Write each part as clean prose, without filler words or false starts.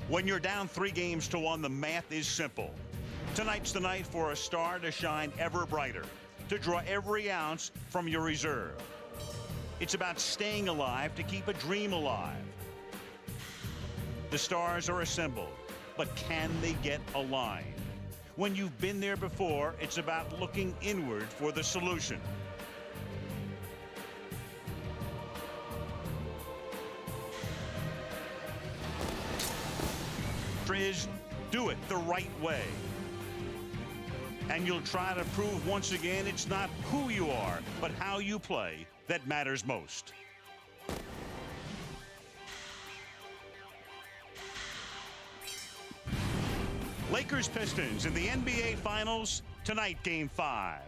When you're down 3-1, the math is simple. Tonight's the night for a star to shine ever brighter, to draw every ounce from your reserve. It's about staying alive to keep a dream alive. The stars are assembled, but can they get aligned? When you've been there before, it's about looking inward for the solution. Is do it the right way. And you'll try to prove once again it's not who you are, but how you play that matters most. Lakers Pistons in the NBA Finals tonight, Game 5.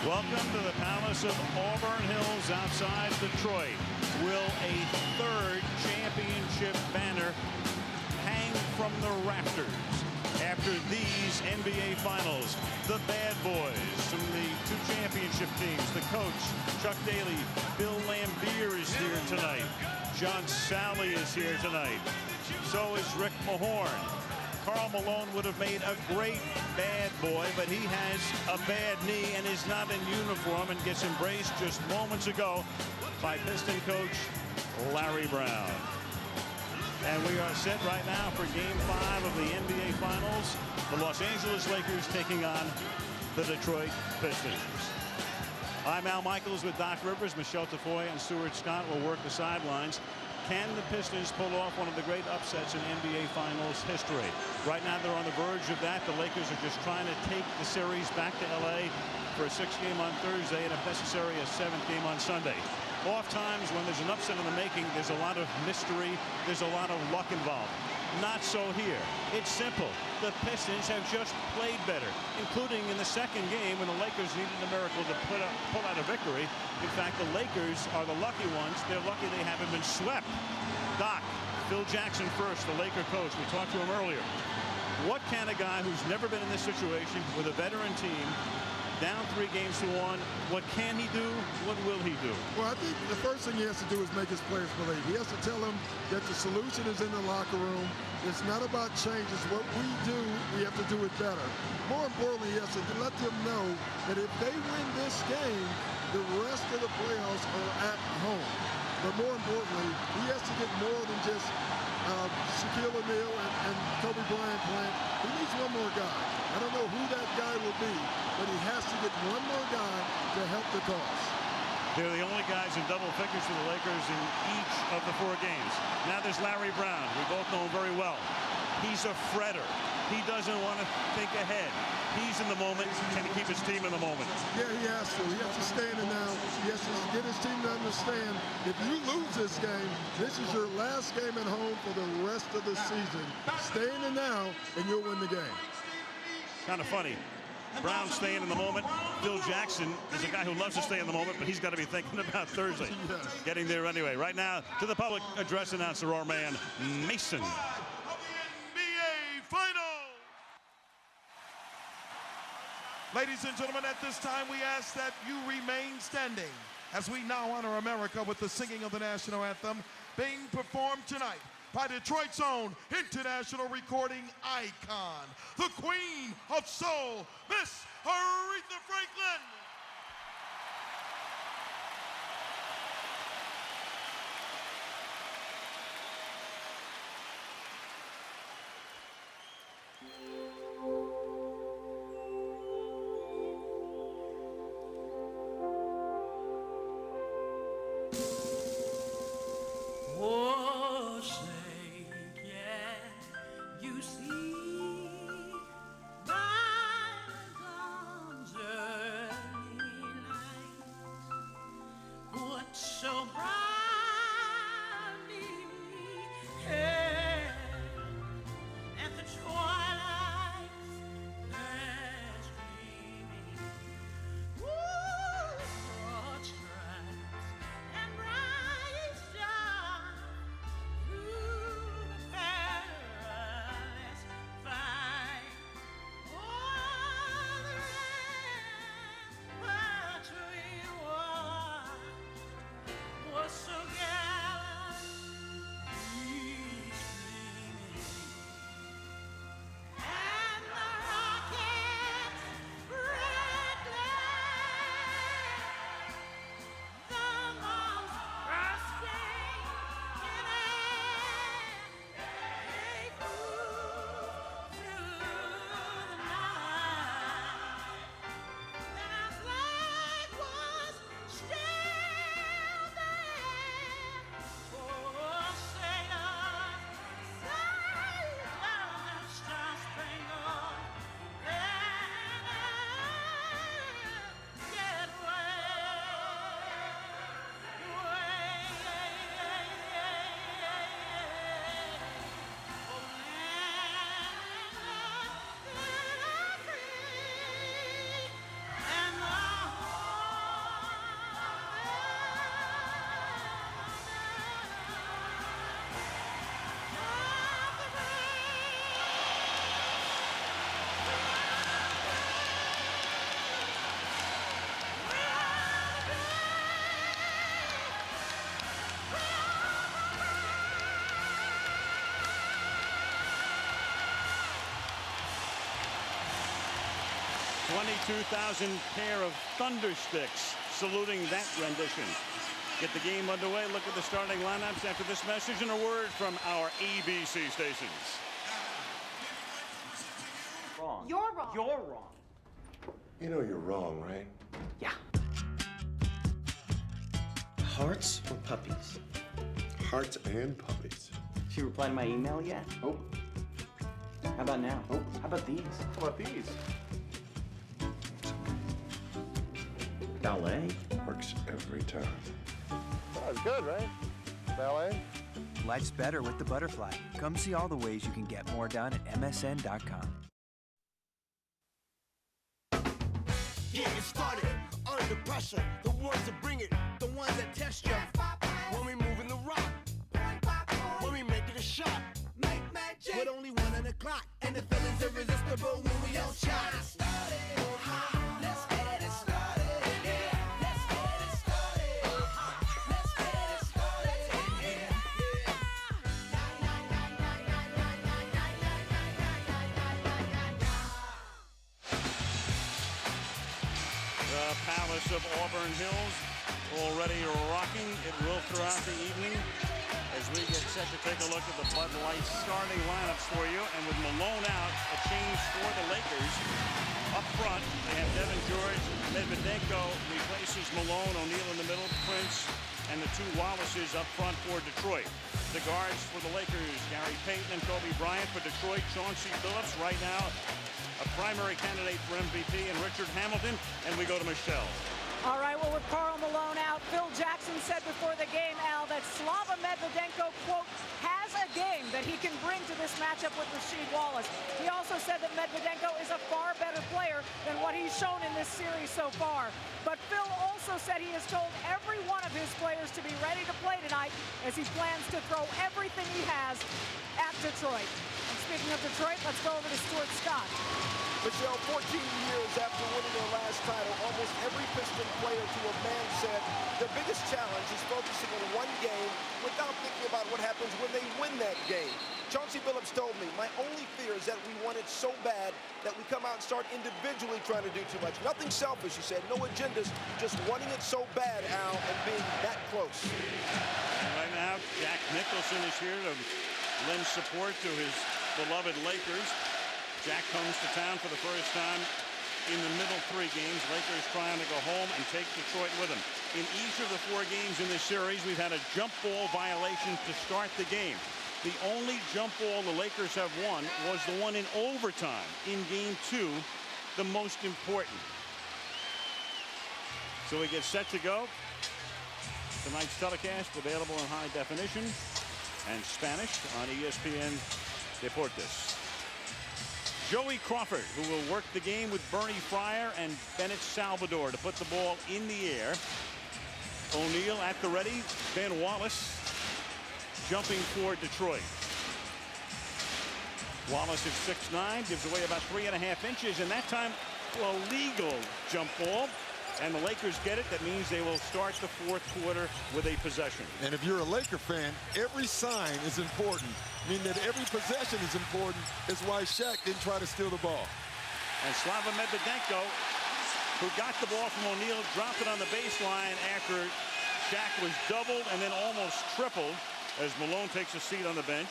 Welcome to the Palace of Auburn Hills outside Detroit. Will a third championship banner hang from the rafters after these NBA Finals? The bad boys from the two championship teams, the coach, Chuck Daly, Bill Laimbeer is here tonight. John Salley is here tonight. So is Rick Mahorn. Karl Malone would have made a great bad boy, but he has a bad knee and is not in uniform and gets embraced just moments ago by Piston coach Larry Brown. And we are set right now for Game 5 of the NBA Finals. The Los Angeles Lakers taking on the Detroit Pistons. I'm Al Michaels with Doc Rivers. Michelle Tafoya and Stuart Scott will work the sidelines. Can the Pistons pull off one of the great upsets in NBA Finals history? Right now they're on the verge of that. The Lakers are just trying to take the series back to LA for a 6th game on Thursday and, if necessary, a 7th game on Sunday. Oft times when there's an upset in the making, there's a lot of mystery, there's a lot of luck involved. Not so here. It's simple. The Pistons have just played better, including in the 2nd game when the Lakers needed a miracle to pull out a victory. In fact, the Lakers are the lucky ones. They're lucky they haven't been swept. Doc, Phil Jackson first, the Laker coach. We talked to him earlier. What can a guy who's never been in this situation with a veteran team, down 3-1, what can he do? What will he do? Well, I think the first thing he has to do is make his players believe. He has to tell them that the solution is in the locker room. It's not about changes. What we do, we have to do it better. More importantly, he has to let them know that if they win this game, the rest of the playoffs are at home. But more importantly, he has to get more than just Shaquille O'Neal and Kobe Bryant playing. He needs one more guy. I don't know who that guy will be, but he has to get one more guy to help the cause. They're the only guys in double figures for the Lakers in each of the 4 games. Now there's Larry Brown. We both know him very well. He's a fretter. He doesn't want to think ahead. He's in the moment. Can he keep his team in the moment? Yeah, he has to. He has to stay in it now. He has to get his team to understand if you lose this game, this is your last game at home for the rest of the season. Stay in it now, and you'll win the game. Kind of funny. Brown staying in the moment. Phil Jackson is a guy who loves to stay in the moment, but he's got to be thinking about Thursday. Yes. Getting there anyway. Right now, to the public address announcer, our man, Mason. Ladies and gentlemen, at this time, we ask that you remain standing as we now honor America with the singing of the national anthem being performed tonight by Detroit's own international recording icon, the Queen of Soul, Miss Aretha Franklin. Oh, say, yeah, you see bygones early light, what so proudly we hailed at the twilight's last gleaming. Ooh, broad stripes and bright stars through the perilous fight. Oh, the rampart we watched was 22,000 pair of thunder sticks saluting that rendition. Get the game underway. Look at the starting lineups after this message and a word from our ABC stations. Wrong. You're wrong. You're wrong. You know you're wrong, right? Yeah. Hearts or puppies? Hearts and puppies. She replied to my email yet? Oh. How about now? Oh. How about these? How about these? Ballet? Works every time. That's good, right? Ballet? Life's better with the Butterfly. Come see all the ways you can get more done at MSN.com. Get it started, under pressure. The ones that bring it, the ones that test you. When we moving the rock, when we make it a shot. Make magic. With only 1 on the clock, and the feeling's irresistible when we all shot. Let's get it started. Let's get it started. Let's get it started. The Palace of Auburn Hills already rocking. It will throughout the evening as we get set to take a look at the Bud Light starting lineups for you. And with Malone out, a change for the Lakers. Up front, they have Devin George. Medvedenko replaces Malone. O'Neal in the middle, Prince, and the two Wallaces up front for Detroit. The guards for the Lakers, Gary Payton and Kobe Bryant. For Detroit, Chauncey Billups right now a primary candidate for MVP, and Richard Hamilton. And we go to Michelle. All right, well, with Karl Malone out, Phil Jackson said before the game, Al, that Slava Medvedenko, quote, has a game that he can bring to this matchup with Rasheed Wallace. He also said that Medvedenko is a far better player than what he's shown in this series so far. But Phil also said he has told every one of his players to be ready to play tonight as he plans to throw everything he has at Detroit. And speaking of Detroit, let's go over to Stuart Scott. Michelle, 14 years after winning their last title, almost every Piston player to a man said their biggest challenge is focusing on one game without thinking about what happens when they win that game. Chauncey Billups told me, my only fear is that we want it so bad that we come out and start individually trying to do too much. Nothing selfish, he said, no agendas, just wanting it so bad, Al, and being that close. Right now, Jack Nicholson is here to lend support to his beloved Lakers. Jack comes to town for the first time in the middle 3 games. Lakers trying to go home and take Detroit with them. In each of the 4 games in this series, we've had a jump ball violation to start the game. The only jump ball the Lakers have won was the one in overtime in game 2, the most important. So we get set to go. Tonight's telecast available in high definition and Spanish on ESPN Deportes. Joey Crawford, who will work the game with Bernie Fryer and Bennett Salvador to put the ball in the air. O'Neal at the ready. Ben Wallace jumping for Detroit. Wallace is 6'9", gives away about 3.5 inches, and that time a legal jump ball. And the Lakers get it. That means they will start the 4th quarter with a possession. And if you're a Laker fan, every sign is important. I mean that every possession is important. Is why Shaq didn't try to steal the ball. And Slava Medvedenko, who got the ball from O'Neal, dropped it on the baseline after Shaq was doubled and then almost tripled as Malone takes a seat on the bench.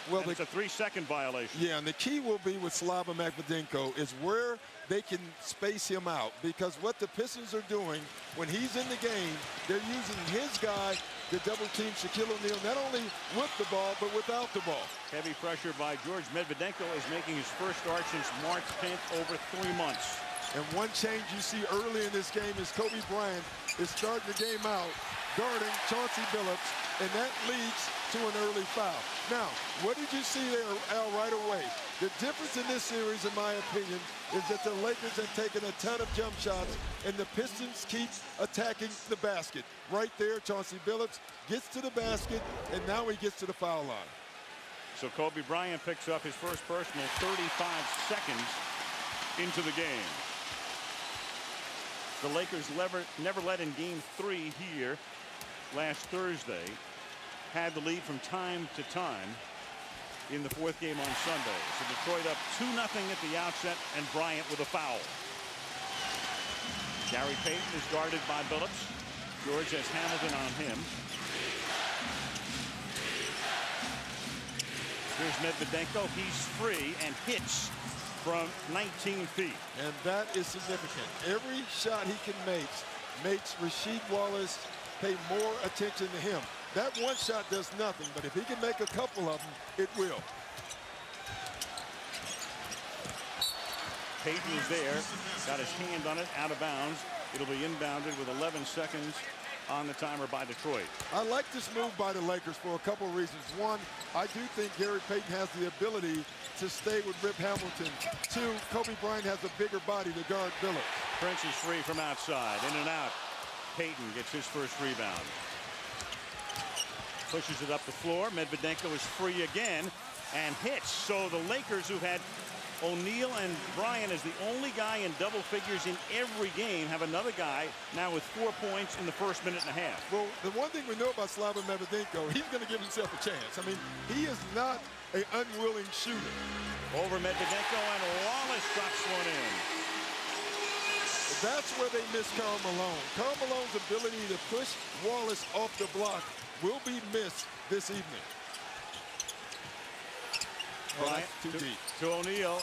Well, it's a 3-second violation. Yeah, and the key will be with Slava Medvedenko is where they can space him out, because what the Pistons are doing when he's in the game, they're using his guy to double team Shaquille O'Neal, not only with the ball, but without the ball. Heavy pressure by George Medvedenko is making his first start since March 10th, over 3 months. And one change you see early in this game is Kobe Bryant is starting the game out guarding Chauncey Billups, and that leads to an early foul. Now, what did you see there, Al, right away? The difference in this series, in my opinion, is that the Lakers have taken a ton of jump shots, and the Pistons keep attacking the basket. Right there, Chauncey Billups gets to the basket, and now he gets to the foul line. So Kobe Bryant picks up his first personal 35 seconds into the game. The Lakers never led in game 3 here last Thursday. Had the lead from time to time. in the fourth game on Sunday. So Detroit up 2-0 at the outset, and Bryant with a foul. Gary Payton is guarded by Billups. George has Hamilton on him. Here's Medvedenko. He's free and hits from 19 feet. And that is significant. Every shot he can make makes Rasheed Wallace pay more attention to him. That one shot does nothing, but if he can make a couple of them, it will. Payton is there, got his hand on it, out of bounds. It'll be inbounded with 11 seconds on the timer by Detroit. I like this move by the Lakers for a couple of reasons. One, I do think Gary Payton has the ability to stay with Rip Hamilton. Two, Kobe Bryant has a bigger body to guard Billups. Prince is free from outside, in and out. Payton gets his first rebound. Pushes it up the floor. Medvedenko is free again and hits. So the Lakers, who had O'Neal and Bryant as the only guy in double figures in every game, have another guy now with 4 points in the first minute and a half. Well, the one thing we know about Slava Medvedenko, he's going to give himself a chance. I mean, he is not an unwilling shooter. Over Medvedenko, and Wallace drops one in. That's where they miss Karl Malone. Karl Malone's ability to push Wallace off the block will be missed this evening. Bryant too deep. To O'Neal.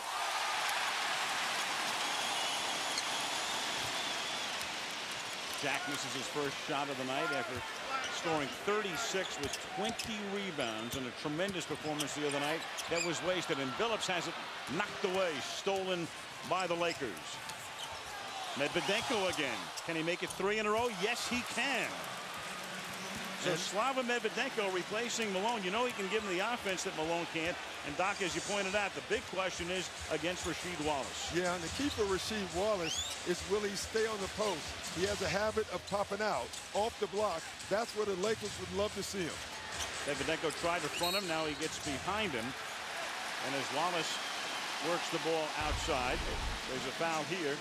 Jack misses his first shot of the night after scoring 36 with 20 rebounds and a tremendous performance the other night that was wasted. And Billups has it knocked away, stolen by the Lakers. Medvedenko again. Can he make it 3 in a row? Yes, he can. So Slava Medvedenko replacing Malone. You know he can give him the offense that Malone can't. And Doc, as you pointed out, the big question is against Rasheed Wallace. Yeah, and the key for Rasheed Wallace is will he stay on the post? He has a habit of popping out off the block. That's where the Lakers would love to see him. Medvedenko tried to front him. Now he gets behind him. And as Wallace works the ball outside, there's a foul here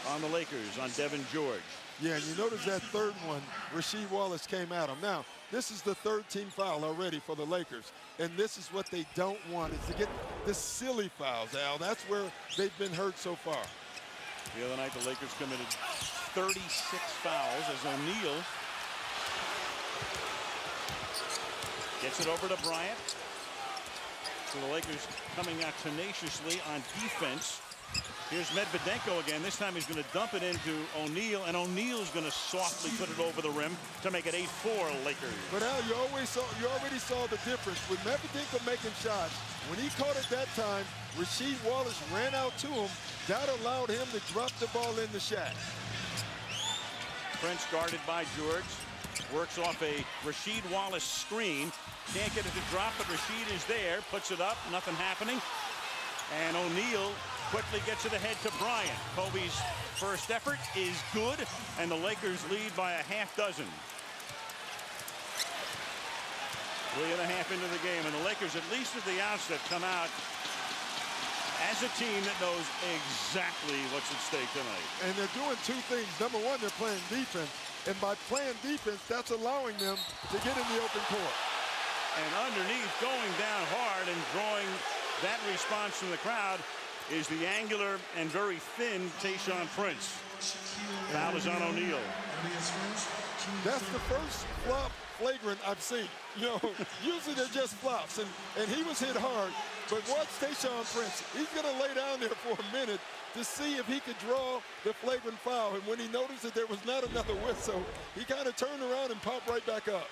on the Lakers, on Devin George. Yeah, and you notice that third one, Rasheed Wallace came at him. Now, this is the third team foul already for the Lakers, and this is what they don't want, is to get the silly fouls, Al. That's where they've been hurt so far. The other night, the Lakers committed 36 fouls as O'Neal gets it over to Bryant. So the Lakers coming out tenaciously on defense. Here's Medvedenko again. This time he's going to dump it into O'Neal, and O'Neal's going to softly put it over the rim to make it 8-4 Lakers. But Al, you already saw the difference with Medvedenko making shots. When he caught it that time, Rasheed Wallace ran out to him. That allowed him to drop the ball in the shack. Prince guarded by George. Works off a Rasheed Wallace screen. Can't get it to drop, but Rasheed is there. Puts it up. Nothing happening. And O'Neal quickly gets it ahead to Bryant. Kobe's first effort is good, and the Lakers lead by a half dozen. 3.5 into the game, and the Lakers, at least at the outset, come out as a team that knows exactly what's at stake tonight. And they're doing two things. Number one, they're playing defense, and by playing defense, that's allowing them to get in the open court. And underneath, going down hard and drawing that response from the crowd is the angular and very thin Tayshaun Prince. Foul is on O'Neal. That's the first flop flagrant I've seen. You know, usually they're just flops, and he was hit hard. But watch Tayshaun Prince. He's going to lay down there for a minute to see if he could draw the flagrant foul. And when he noticed that there was not another whistle, he kind of turned around and popped right back up.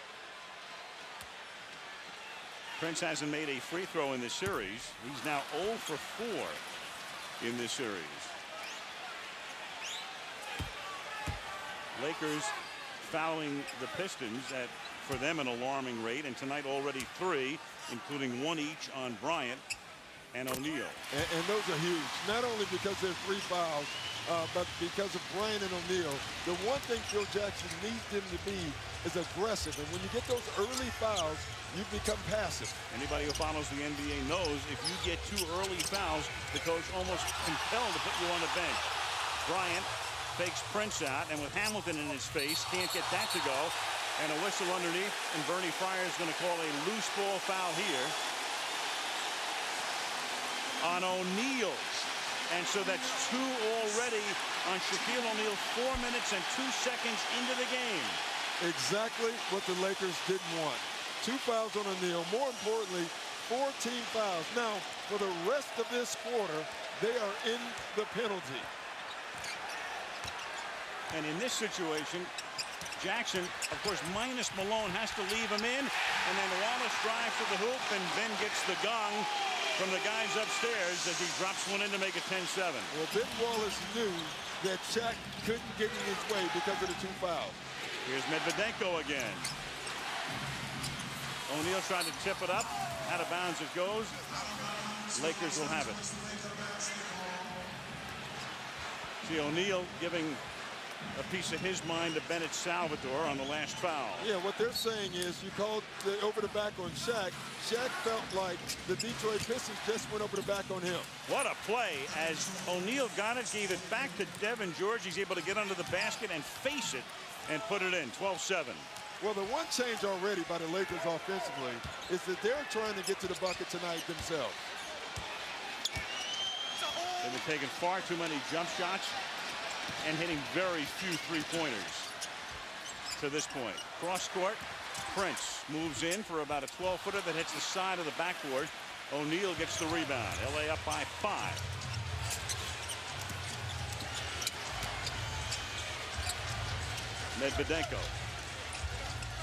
Prince hasn't made a free throw in this series. He's now 0 for 4 in this series. Lakers fouling the Pistons at, for them, an alarming rate, and tonight already 3, including 1 each on Bryant and O'Neal. And those are huge, not only because they're 3 fouls, but because of Bryant and O'Neal. The one thing Phil Jackson needs them to be is aggressive, and when you get those early fouls, you become passive. Anybody who follows the NBA knows if you get 2 early fouls, the coach almost compelled to put you on the bench. Bryant fakes Prince out, and with Hamilton in his face, can't get that to go. And a whistle underneath, and Bernie Fryer is going to call a loose ball foul here. on O'Neal's. And so that's 2 already on Shaquille O'Neal, 4 minutes and 2 seconds into the game. Exactly what the Lakers didn't want. 2 fouls on O'Neal. More importantly, 4 team fouls. Now, for the rest of this quarter, they are in the penalty. And in this situation, Jackson, of course, minus Malone, has to leave him in. And then Wallace drives to the hoop, and Ben gets the gong from the guys upstairs as he drops one in to make it 10-7. Well, Ben Wallace knew that Shaq couldn't get in his way because of the 2 fouls. Here's Medvedenko again. O'Neal trying to tip it up. Out of bounds it goes. Lakers will have it. See O'Neal giving a piece of his mind to Bennett Salvador on the last foul. Yeah, what they're saying is you called over the back on Shaq. Shaq felt like the Detroit Pistons just went over the back on him. What a play as O'Neal got it, gave it back to Devin George. He's able to get under the basket and face it and put it in. 12-7. Well, the one change already by the Lakers offensively is that they're trying to get to the bucket tonight themselves. They've been taking far too many jump shots and hitting very few three-pointers to this point. Cross court, Prince moves in for about a 12-footer that hits the side of the backboard. O'Neal gets the rebound. LA up by 5. Medvedenko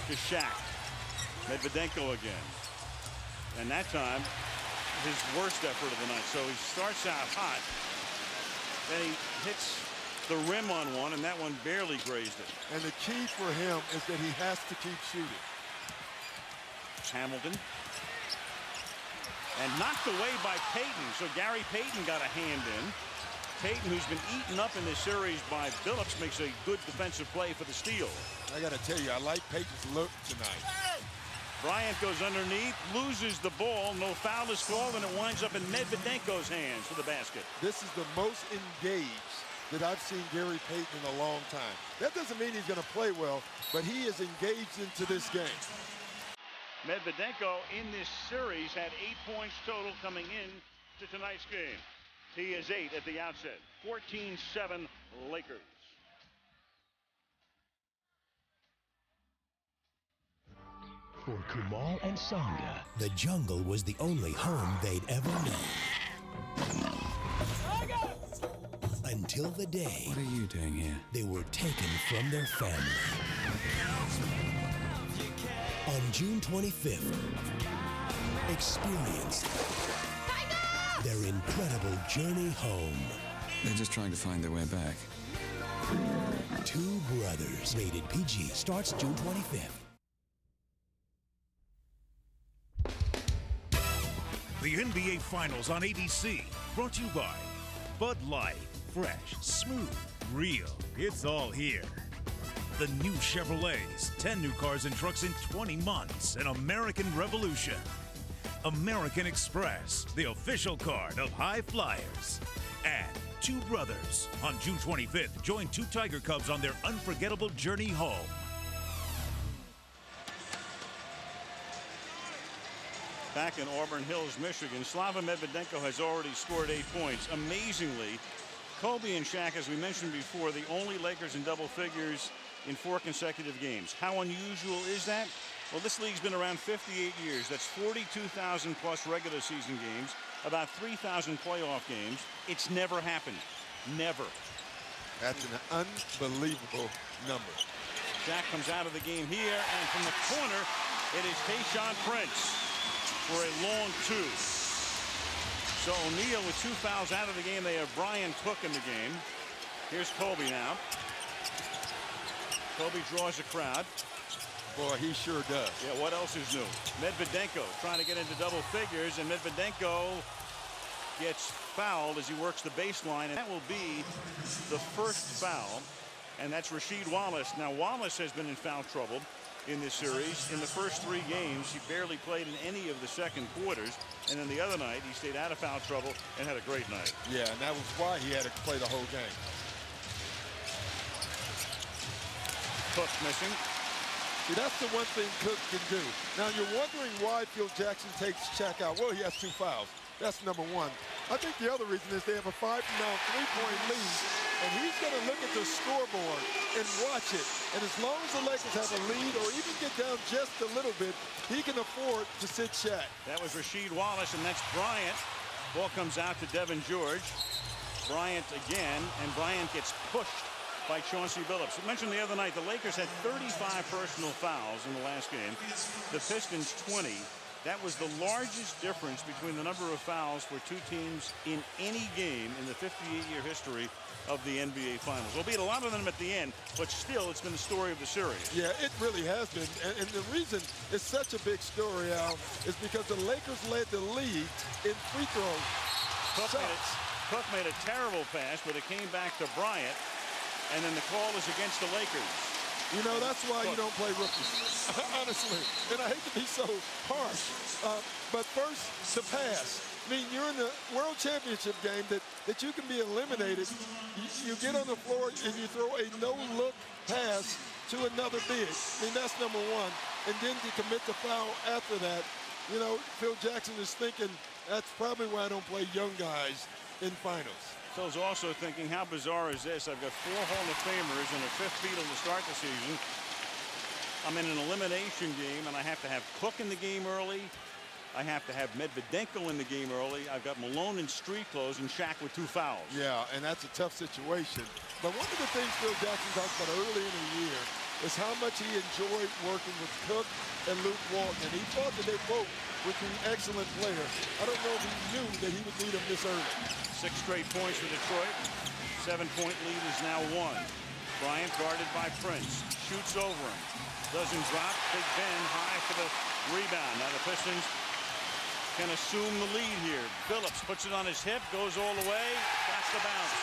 to Shaq. Medvedenko again. And that time, his worst effort of the night. So he starts out hot. Then he hits the rim on one, and that one barely grazed it. And the key for him is that he has to keep shooting. Hamilton. And knocked away by Payton. So Gary Payton got a hand in. Payton, who's been eaten up in this series by Billups, makes a good defensive play for the steal. I got to tell you, I like Payton's look tonight. Bryant goes underneath, loses the ball. No foul is called, and it winds up in Medvedenko's hands for the basket. This is the most engaged that I've seen Gary Payton in a long time. That doesn't mean he's going to play well, but he is engaged into this game. Medvedenko in this series had 8 points total coming in to tonight's game. He is 8 at the outset. 14-7 Lakers. For Kumal and Sangha, the jungle was the only home they'd ever known. Until the day... What are you doing here? ...they were taken from their family. On June 25th, experience their incredible journey home. They're just trying to find their way back. 2 Brothers, rated PG, starts June 25th. The NBA Finals on ABC, brought to you by Bud Light. Fresh, smooth, real. It's all here. The new Chevrolets, 10 new cars and trucks in 20 months. An American revolution. American Express, the official card of high flyers. And 2 Brothers. On June 25th, join 2 Tiger Cubs on their unforgettable journey home. Back in Auburn Hills, Michigan, Slava Medvedenko has already scored 8 points. Amazingly, Kobe and Shaq, as we mentioned before, the only Lakers in double figures in 4 consecutive games. How unusual is that? Well, this league's been around 58 years. That's 42,000 plus regular season games, about 3,000 playoff games. It's never happened. Never. That's an unbelievable number. Shaq comes out of the game here, and from the corner, it is Tayshaun Prince for a long 2. So O'Neal with 2 fouls out of the game. They have Brian Cook in the game. Here's Kobe now. Kobe draws a crowd. Boy, he sure does. Yeah, what else is new? Medvedenko trying to get into double figures, and Medvedenko gets fouled as he works the baseline, and that will be the first foul, and that's Rasheed Wallace. Now, Wallace has been in foul trouble in this series. In the first 3 games, he barely played in any of the second quarters, and then the other night, he stayed out of foul trouble and had a great night. Yeah, and that was why he had to play the whole game. Cook missing. See, that's the one thing Cook can do. Now, you're wondering why Phil Jackson takes Shaq out. Well, he has 2 fouls. That's number 1. I think the other reason is they have a 5-0 3-point lead, and he's going to look at the scoreboard and watch it. And as long as the Lakers have a lead or even get down just a little bit, he can afford to sit Shaq. That was Rasheed Wallace, and next Bryant. Ball comes out to Devin George. Bryant again, and Bryant gets pushed by Chauncey Billups. I mentioned the other night, the Lakers had 35 personal fouls in the last game. The Pistons 20. That was the largest difference between the number of fouls for two teams in any game in the 58-year history of the NBA Finals. Albeit a lot of them at the end, but still it's been the story of the series. Yeah, it really has been. And the reason it's such a big story, Al, is because the Lakers led the league in free throws. Cook made a terrible pass, but it came back to Bryant, and then the call is against the Lakers. You know, that's why you don't play rookies, honestly. And I hate to be so harsh. But first, to pass. I mean, you're in the World Championship game that you can be eliminated. You get on the floor and you throw a no-look pass to another big. I mean, that's number one. And then to commit the foul after that, you know, Phil Jackson is thinking, that's probably why I don't play young guys in finals. Phil's also thinking, how bizarre is this? I've got 4 Hall of Famers and a 5th Beatle to start the season. I'm in an elimination game, and I have to have Cook in the game early. I have to have Medvedenko in the game early. I've got Malone in street clothes and Shaq with 2 fouls. Yeah, and that's a tough situation. But one of the things Phil Jackson talked about early in the year is how much he enjoyed working with Cook and Luke Walton. And he thought that they both would be excellent players. I don't know if he knew that he would need them this early. 6 straight points for Detroit. 7-point lead is now 1. Bryant guarded by Prince. Shoots over him. Doesn't drop. Big Ben high for the rebound. Now the Pistons can assume the lead here. Billups puts it on his hip. Goes all the way. That's the bounce.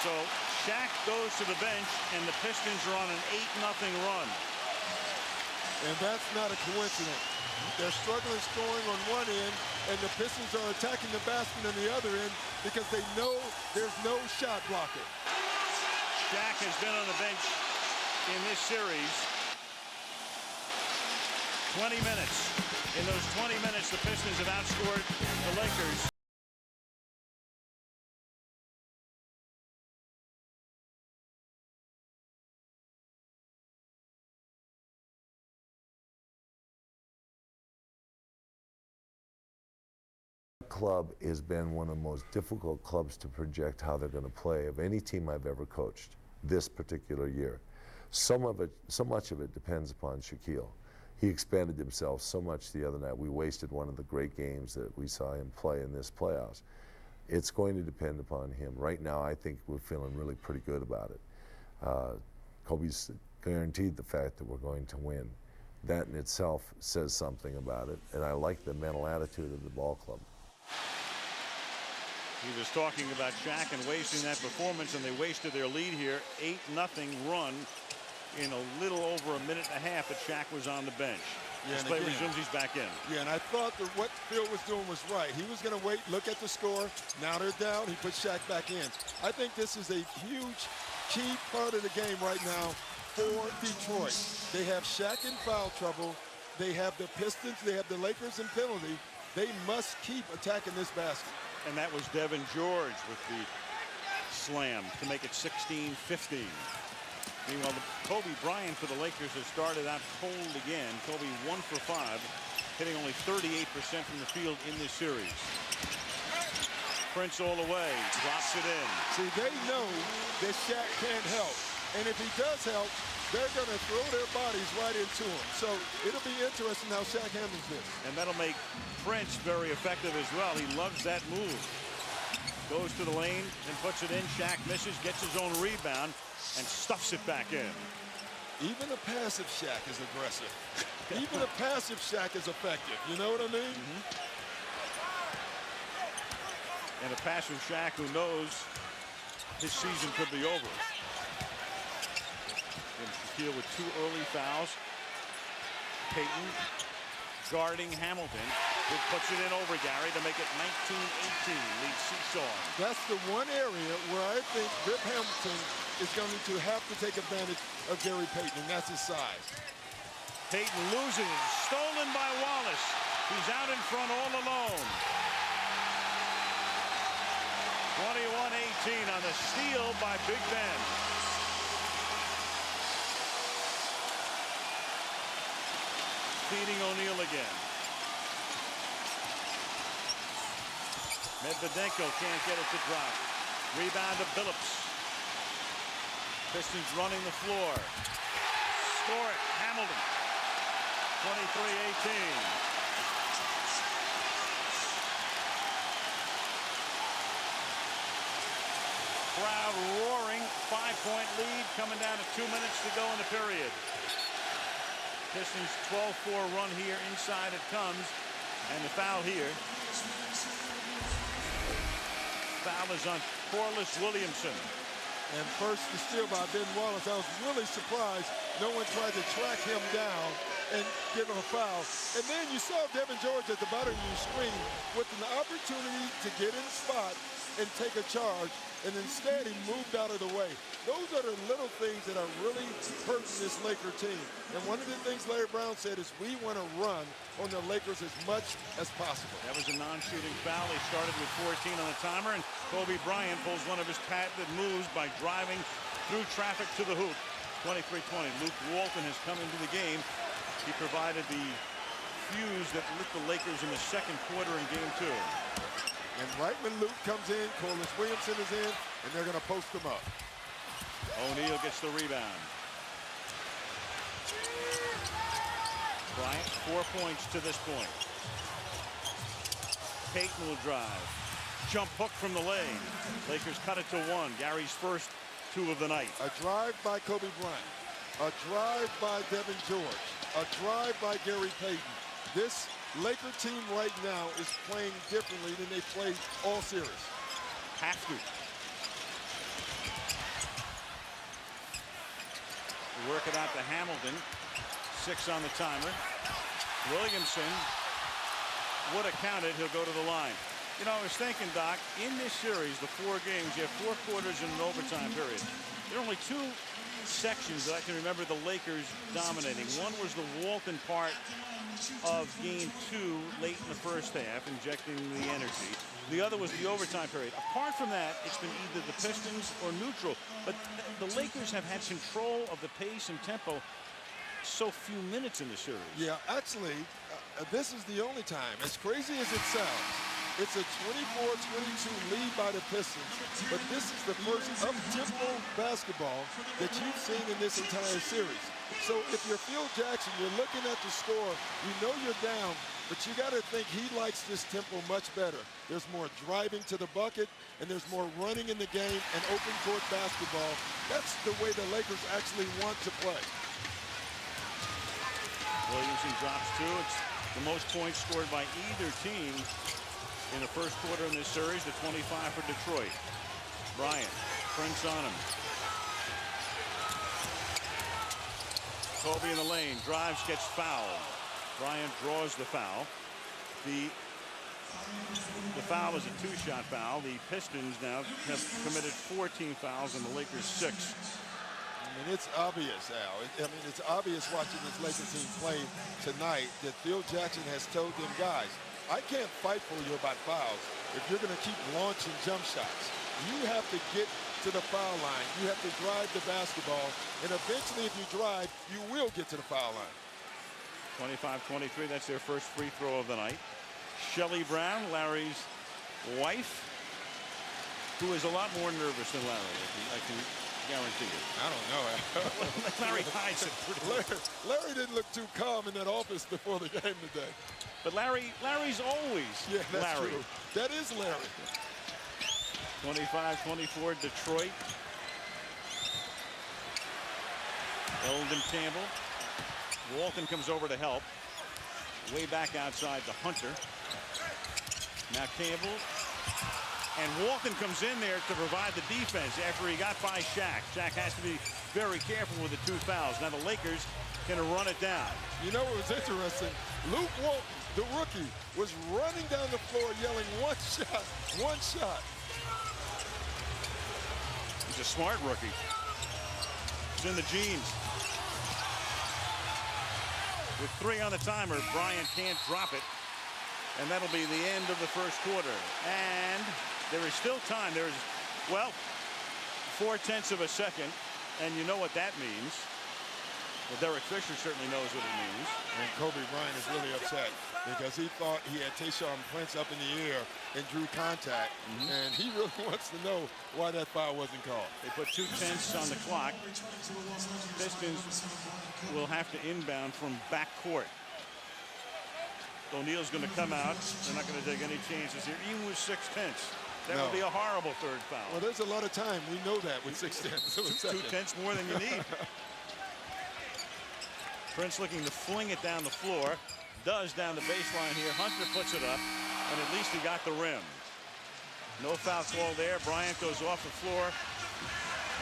So Shaq goes to the bench, and the Pistons are on an 8-0 run. And that's not a coincidence. They're struggling scoring on one end, and the Pistons are attacking the basket on the other end because they know there's no shot blocker. Shaq has been on the bench in this series 20 minutes. In those 20 minutes, the Pistons have outscored the Lakers. Club has been one of the most difficult clubs to project how they're going to play of any team I've ever coached this particular year. So much of it depends upon Shaquille. He expanded himself so much the other night. We wasted one of the great games that we saw him play in this playoffs. It's going to depend upon him. Right now, I think we're feeling really pretty good about it. Kobe's guaranteed the fact that we're going to win. That in itself says something about it, and I like the mental attitude of the ball club. He was talking about Shaq and wasting that performance, and they wasted their lead here. 8-0 run in a little over a minute and a half that Shaq was on the bench. Yeah, this play resumes, he's back in. Yeah, and I thought that what Phil was doing was right. He was going to wait, look at the score. Now they're down. He put Shaq back in. I think this is a huge, key part of the game right now for Detroit. They have Shaq in foul trouble. They have the Pistons. They have the Lakers in penalty. They must keep attacking this basket. And that was Devin George with the slam to make it 16-15. Meanwhile, Kobe Bryant for the Lakers has started out cold again. Kobe 1 for 5, hitting only 38% from the field in this series. Prince all the way, drops it in. See, they know that Shaq can't help. And if he does help, they're going to throw their bodies right into him. So it'll be interesting how Shaq handles this. And that'll make Prince very effective as well. He loves that move. Goes to the lane and puts it in. Shaq misses, gets his own rebound, and stuffs it back in. Even a passive Shaq is aggressive. Even a passive Shaq is effective. You know what I mean? And a passive Shaq who knows his season could be over. And Shaquille with 2 early fouls. Payton guarding Hamilton. Who puts it in over Gary to make it 19-18. Lead Seesaw. That's the one area where I think Rip Hamilton is going to have to take advantage of Gary Payton, and that's his size. Payton loses. Stolen by Wallace. He's out in front all alone. 21-18 on the steal by Big Ben. Feeding O'Neal again. Medvedenko can't get it to drop. Rebound to Billups. Pistons running the floor. Score it. Hamilton. 23-18. Crowd roaring. 5-point lead coming down to 2 minutes to go in the period. Pistons 12-4 run here. Inside it comes. And the foul here. Foul is on Corliss Williamson. And first the steal by Ben Wallace. I was really surprised no one tried to track him down and give him a foul. And then you saw Devin George at the bottom of your screen with an opportunity to get in spot and take a charge, and instead he moved out of the way. Those are the little things that are really hurting this Laker team. And one of the things Larry Brown said is we want to run on the Lakers as much as possible. That was a non-shooting foul. He started with 14 on the timer, and Kobe Bryant pulls one of his patented moves by driving through traffic to the hoop. 23-20. Luke Walton has come into the game. He provided the fuse that lit the Lakers in the second quarter in game 2. And right when Luke comes in, Corliss Williamson is in, and they're going to post him up. O'Neal gets the rebound. Bryant, 4 points to this point. Payton will drive. Jump hook from the lane. Lakers cut it to 1. Gary's first 2 of the night. A drive by Kobe Bryant. A drive by Devin George. A drive by Gary Payton. This Laker team right now is playing differently than they played all series. Have to. Work it out to Hamilton. 6 on the timer. Williamson would have counted. He'll go to the line. You know, I was thinking, Doc, in this series, the 4 games, you have 4 quarters and an overtime period. There are only 2 sections that I can remember the Lakers dominating. One was the Walton part of game 2 late in the first half, injecting the energy. The other was the overtime period. Apart from that, it's been either the Pistons or neutral. But the Lakers have had control of the pace and tempo so few minutes in the series. Yeah, actually, this is the only time, as crazy as it sounds, it's a 24-22 lead by the Pistons, but this is the first up-tempo basketball that you've seen in this entire series. So if you're Phil Jackson, you're looking at the score, you know you're down, but you got to think he likes this tempo much better. There's more driving to the bucket, and there's more running in the game and open court basketball. That's the way the Lakers actually want to play. Williamson drops 2. It's the most points scored by either team in the first quarter in this series. The 25 for Detroit. Bryant prints on him. Kobe in the lane, drives, gets fouled. Bryant draws the foul. The foul is a 2-shot foul. The Pistons now have committed 14 fouls and the Lakers 6. I mean, it's obvious, Al. I mean, it's obvious watching this Lakers team play tonight that Phil Jackson has told them, guys, I can't fight for you about fouls if you're going to keep launching jump shots. You have to get to the foul line. You have to drive the basketball. And eventually, if you drive, you will get to the foul line. 25-23, that's their first free throw of the night. Shelly Brown, Larry's wife, who is a lot more nervous than Larry, I can guarantee you. I don't know. Larry hides it pretty well. Larry didn't look too calm in that office before the game today. But Larry's always that's Larry. True. That is Larry. 25-24 Detroit. Eldon Campbell. Walton comes over to help. Way back outside to Hunter. Now Campbell. And Walton comes in there to provide the defense after he got by Shaq. Shaq has to be very careful with the 2 fouls. Now the Lakers can run it down. You know what was interesting? Luke Walton, the rookie, was running down the floor yelling, one shot, one shot. He's a smart rookie. He's in the jeans. With 3 on the timer, Bryant can't drop it. And that'll be the end of the first quarter. And there is still time. There is, well, 0.4 of a second. And you know what that means. Well, Derek Fisher certainly knows what it means. And Kobe Bryant is really upset because he thought he had Tayshaun Prince up in the air and drew contact. And he really wants to know why that foul wasn't called. They put 2:10 on the clock. Pistons will have to inbound from backcourt. O'Neal's going to come out. They're not going to take any chances here, even with 6:10. That would be a horrible third foul. Well, there's a lot of time. We know that with 6:10. 2/10 more than you need. Prince looking to fling it down the floor. Does down the baseline here. Hunter puts it up, and at least he got the rim. No foul call there. Bryant goes off the floor.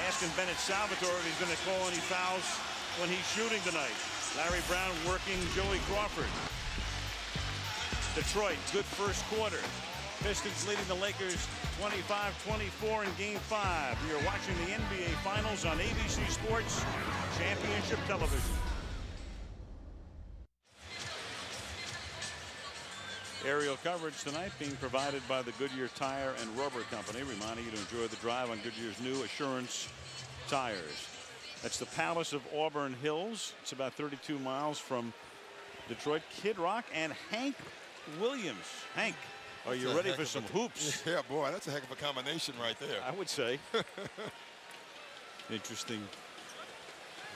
Asking Bennett Salvatore if he's going to call any fouls when he's shooting tonight. Larry Brown working Joey Crawford. Detroit, good first quarter. Pistons leading the Lakers 25-24 in Game 5. We are watching the NBA Finals on ABC Sports Championship Television. Aerial coverage tonight being provided by the Goodyear Tire and Rubber Company, reminding you to enjoy the drive on Goodyear's new Assurance tires. That's the Palace of Auburn Hills. It's about 32 miles from Detroit. Kid Rock and Hank Williams. Hank, are you ready for some hoops? Yeah, boy, that's a heck of a combination right there. I would say. Interesting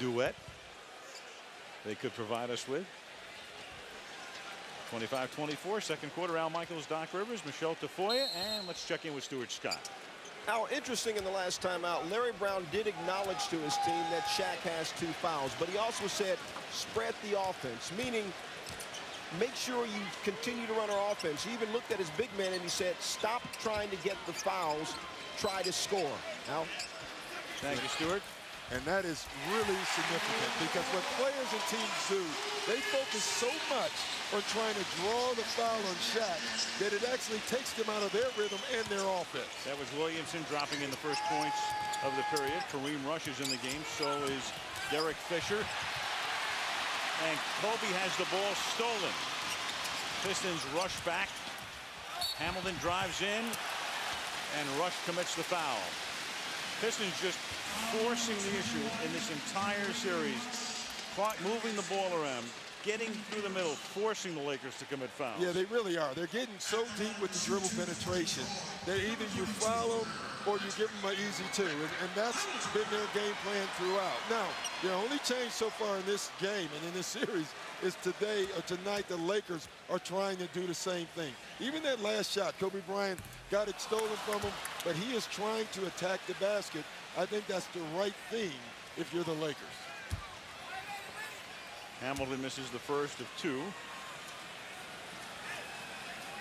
duet they could provide us with. 25-24, second quarter. Al Michaels, Doc Rivers, Michelle Tafoya, and let's check in with Stuart Scott. Al, interesting in the last time out, Larry Brown did acknowledge to his team that Shaq has 2 fouls, but he also said spread the offense, meaning make sure you continue to run our offense. He even looked at his big man and he said, stop trying to get the fouls, try to score. Al? Thank you, Stuart. And that is really significant because what players and teams do, they focus so much on trying to draw the foul on Shaq that it actually takes them out of their rhythm and their offense. That was Williamson dropping in the first points of the period. Kareem Rush is in the game. So is Derek Fisher. And Kobe has the ball stolen. Pistons rush back. Hamilton drives in. And Rush commits the foul. Pistons just forcing the issue in this entire series. Moving the ball around, getting through the middle, forcing the Lakers to commit fouls. Yeah, they really are. They're getting so deep with the dribble penetration that either you foul them or you give them an easy 2. And that's been their game plan throughout. Now, the only change so far in this game and in this series is today or tonight the Lakers are trying to do the same thing. Even that last shot, Kobe Bryant got it stolen from him, but he is trying to attack the basket. I think that's the right thing if you're the Lakers. Hamilton misses the first of 2.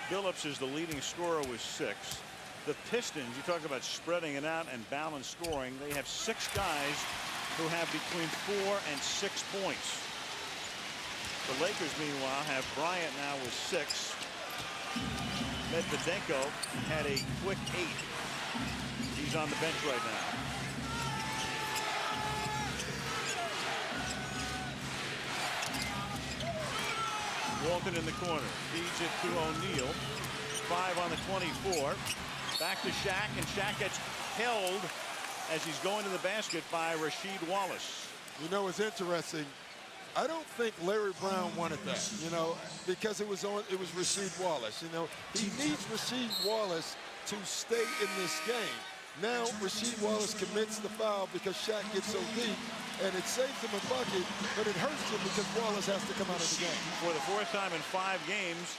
Billups is the leading scorer with 6. The Pistons, you talk about spreading it out and balanced scoring. They have 6 guys who have between 4 and 6 points. The Lakers, meanwhile, have Bryant now with 6. Medvedenko had a quick 8. He's on the bench right now. Walton in the corner, feeds it to O'Neal. 5 on the 24. Back to Shaq, and Shaq gets held as he's going to the basket by Rasheed Wallace. You know, it's interesting. I don't think Larry Brown wanted that, you know, because it was Rasheed Wallace. You know, he needs Rasheed Wallace to stay in this game. Now Rasheed Wallace commits the foul because Shaq gets so deep, and it saves him a bucket, but it hurts him because Wallace has to come out of the game. For the 4th time in 5 games,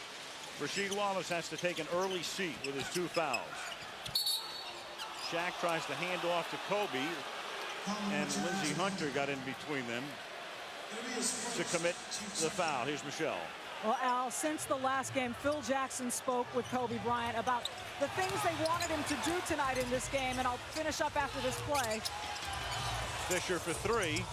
Rasheed Wallace has to take an early seat with his 2 fouls. Shaq tries to hand off to Kobe, and Lindsey Hunter got in between them to commit the foul. Here's Michelle. Well, Al, since the last game, Phil Jackson spoke with Kobe Bryant about the things they wanted him to do tonight in this game, and I'll finish up after this play. Fisher for 3.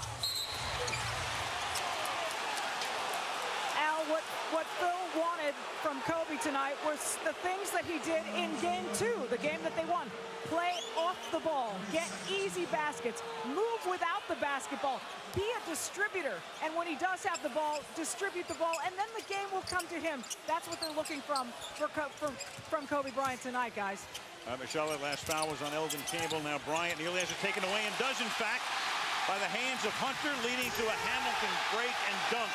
Al, what what Phil wanted from Kobe tonight was the things that he did in game 2, the game that they won. Play off the ball, get easy baskets, move without the basketball, be a distributor. And when he does have the ball, distribute the ball, and then the game will come to him. That's what they're looking from Kobe Bryant tonight, guys. Michelle, that last foul was on Elvin Campbell. Now Bryant nearly has it taken away and does, in fact, by the hands of Hunter, leading to a Hamilton break and dunk.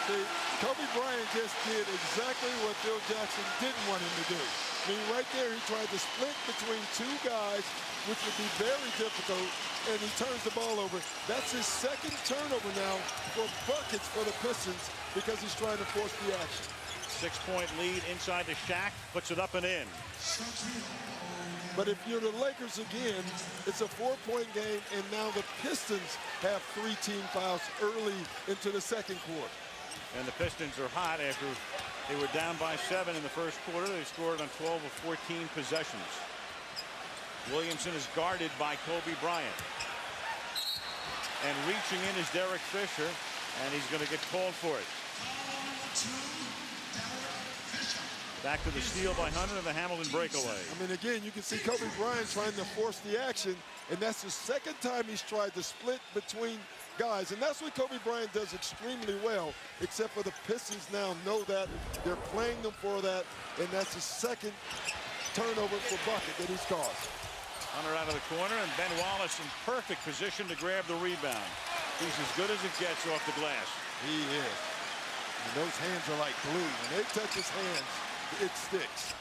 See, Kobe Bryant just did exactly what Phil Jackson didn't want him to do. I mean, right there, he tried to split between two guys, which would be very difficult, and he turns the ball over. That's his second turnover now for buckets for the Pistons because he's trying to force the action. 6-point lead inside to Shaq, puts it up and in. But if you're the Lakers again, it's a 4-point game, and now the Pistons have 3 team fouls early into the second quarter. And the Pistons are hot after they were down by 7 in the first quarter. They scored on 12 of 14 possessions. Williamson is guarded by Kobe Bryant. And reaching in is Derek Fisher, and he's going to get called for it. Back to the steal by Hunter and the Hamilton breakaway. I mean, again, you can see Kobe Bryant trying to force the action, and that's the second time he's tried to split between guys, and that's what Kobe Bryant does extremely well, except for the Pistons now know that. They're playing them for that, and that's the second turnover for bucket that he's caused. Hunter out of the corner, and Ben Wallace in perfect position to grab the rebound. He's as good as it gets off the glass. He is. And those hands are like glue. When they touch his hands, it sticks.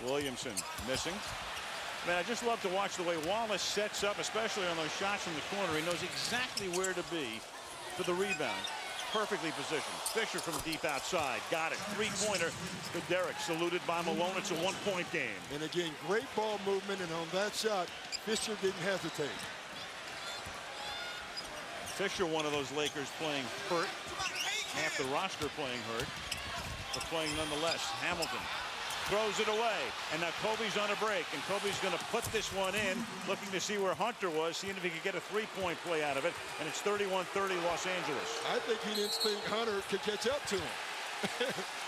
Williamson missing. Man, I just love to watch the way Wallace sets up, especially on those shots from the corner. He knows exactly where to be for the rebound. Perfectly positioned. Fisher from deep outside. Got it. 3-pointer to Derek. Saluted by Malone. It's a 1-point game. And again, great ball movement. And on that shot, Fisher didn't hesitate. Fisher, one of those Lakers playing hurt. Half the roster playing hurt, but playing nonetheless. Hamilton throws it away, and now Kobe's on a break, and Kobe's going to put this one in, looking to see where Hunter was, seeing if he could get a 3-point play out of it, and it's 31-30 Los Angeles. I think he didn't think Hunter could catch up to him,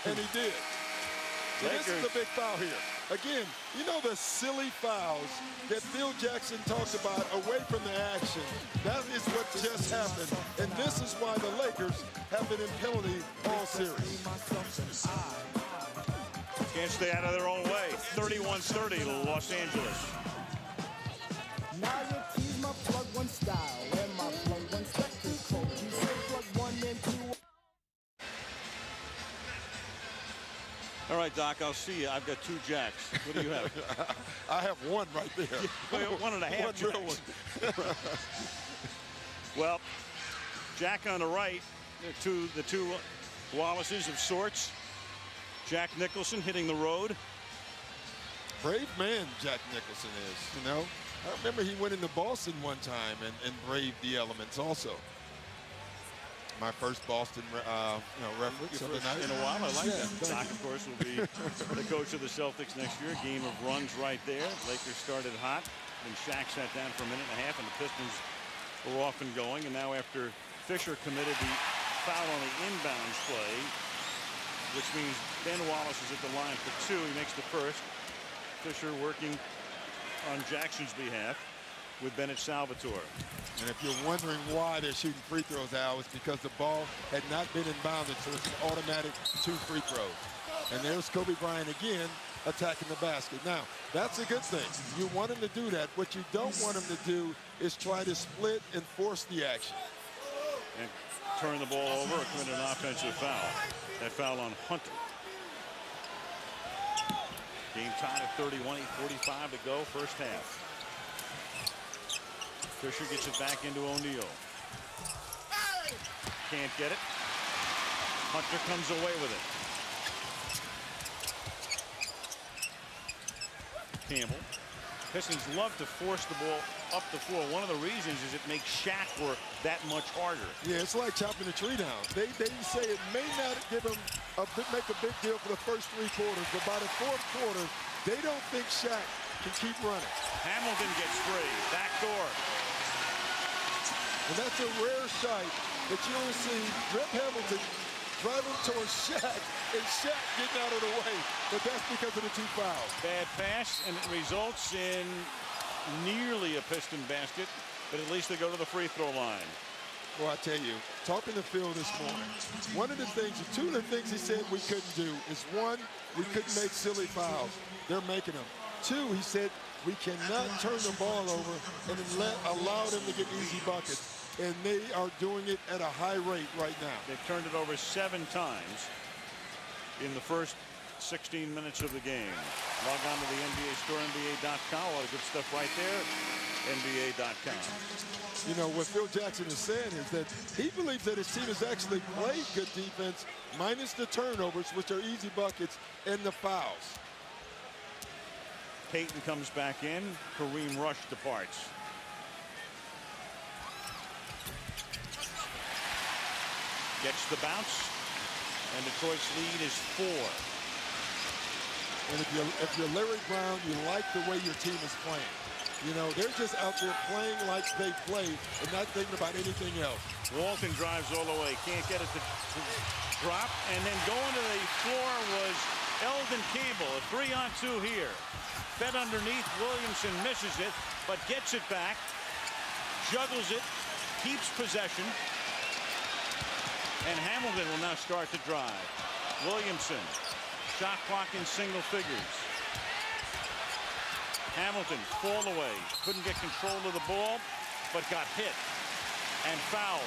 and he did. So this is a big foul here. Again, you know the silly fouls that Phil Jackson talked about away from the action. That is what just happened, and this is why the Lakers have been in penalty all series. Can't stay out of their own way. 31-30 Los Angeles. Now you tease my plug one style and my plug one spectrum code. You say plug 1 and 2. All right, Doc, I'll see you. I've got 2 jacks. What do you have? I have 1 right there. Yeah, 1.5 jacks. Well, Jack on the right, the two Wallaces of sorts. Jack Nicholson hitting the road. Brave man Jack Nicholson is, you know. I remember he went into Boston one time and braved the elements also. My first Boston reference of the night. In a while, I like that. Doc, of course, will be the coach of the Celtics next year. Game of runs right there. Lakers started hot. Then Shaq sat down for a minute and a half, and the Pistons were off and going. And now after Fisher committed the foul on the inbounds play, which means Ben Wallace is at the line for 2. He makes the first. Fisher working on Jackson's behalf with Bennett Salvatore. And if you're wondering why they're shooting free throws, Al, it's because the ball had not been inbounded, so it's an automatic 2 free throws. And there's Kobe Bryant again attacking the basket. Now, that's a good thing. You want him to do that. What you don't want him to do is try to split and force the action. And turn the ball over or commit an offensive foul. That foul on Hunter. Game tied at 31, 45 to go, first half. Fisher gets it back into O'Neal. Can't get it. Hunter comes away with it. Campbell. Pistons love to force the ball up the floor. One of the reasons is it makes Shaq work that much harder. Yeah, it's like chopping a tree down. They say it may not give him make a big deal for the first 3 quarters, but by the 4th quarter, they don't think Shaq can keep running. Hamilton gets free. Back door. And that's a rare sight that you don't see Rip Hamilton driving towards Shaq and Shaq getting out of the way. But that's because of the 2 fouls. Bad pass, and it results in nearly a Piston basket, but at least they go to the free throw line. Well, I tell you, talking to Phil this morning, one of the things, 2 of the things he said we couldn't do is, 1, we couldn't make silly fouls. They're making them. 2, he said, we cannot turn the ball over and allow them to get easy buckets. And they are doing it at a high rate right now. They've turned it over 7 times in the first 16 minutes of the game. Log on to the NBA store, NBA.com. A lot of good stuff right there. NBA.com. You know, what Phil Jackson is saying is that he believes that his team has actually played good defense, minus the turnovers, which are easy buckets, and the fouls. Payton comes back in. Kareem Rush departs. Gets the bounce, and Detroit's lead is 4. And if you're Larry Brown, you like the way your team is playing. You know, they're just out there playing like they play and not thinking about anything else. Walton drives all the way, can't get it to drop, and then going to the floor was Eldon Campbell. A 3-on-2 here. Fed underneath, Williamson misses it, but gets it back, juggles it, keeps possession. And Hamilton will now start to drive. Williamson, shot clock in single figures. Hamilton, fall away. Couldn't get control of the ball, but got hit and fouled.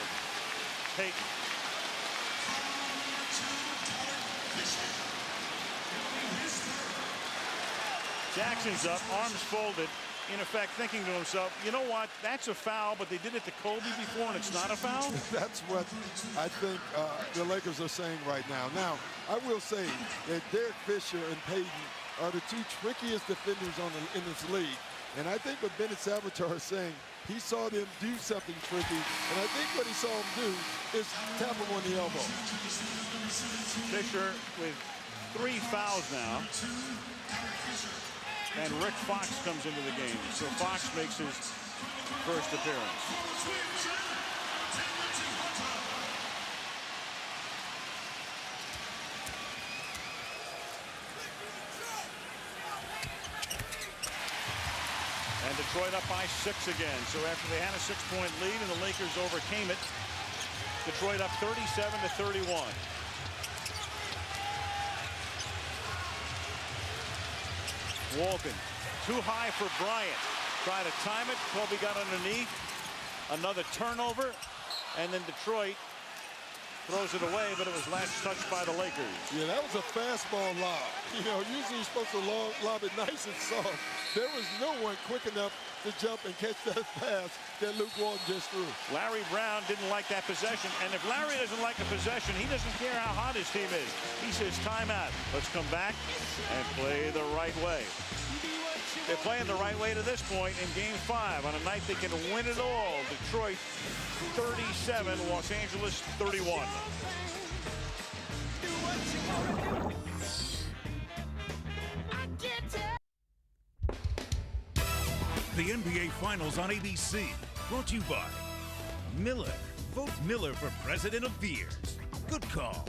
Payton. Jackson's up, arms folded. In effect, thinking to himself, you know what, that's a foul, but they did it to Kobe before, and it's not a foul? That's what I think the Lakers are saying right now. Now, I will say that Derek Fisher and Payton are the 2 trickiest defenders in this league. And I think what Bennett Salvatore is saying, he saw them do something tricky, and I think what he saw them do is tap him on the elbow. Fisher with 3 fouls now. And Rick Fox comes into the game. So Fox makes his first appearance. And Detroit up by 6 again. So after they had a 6-point lead and the Lakers overcame it, Detroit up 37-31. Walton, too high for Bryant. Try to time it. Kobe got underneath. Another turnover. And then Detroit throws it away, but it was last touched by the Lakers. Yeah, that was a fastball lob. You know, usually you're supposed to lob it nice and soft. There was no one quick enough to jump and catch that pass that Luke Walton just threw. Larry Brown didn't like that possession, and if Larry doesn't like a possession, he doesn't care how hot his team is. He says, timeout. Let's come back and play the right way. They're playing the right way to this point in Game 5 on a night they can win it all. Detroit 37, Los Angeles 31. The NBA Finals on ABC, brought to you by Miller. Vote Miller for President of Beers. Good call.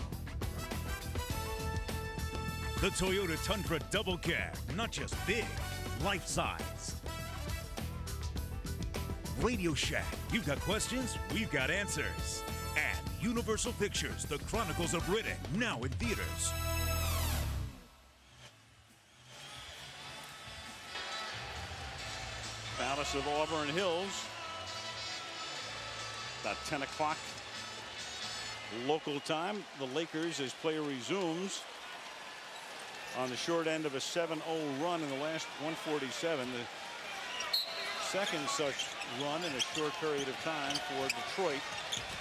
The Toyota Tundra Double Cab, not just big, life-sized. Radio Shack, you've got questions, we've got answers. And Universal Pictures, The Chronicles of Riddick, now in theaters. Palace of Auburn Hills. About 10 o'clock local time. The Lakers, as play resumes, on the short end of a 7-0 run in the last 147. The second such run in a short period of time for Detroit.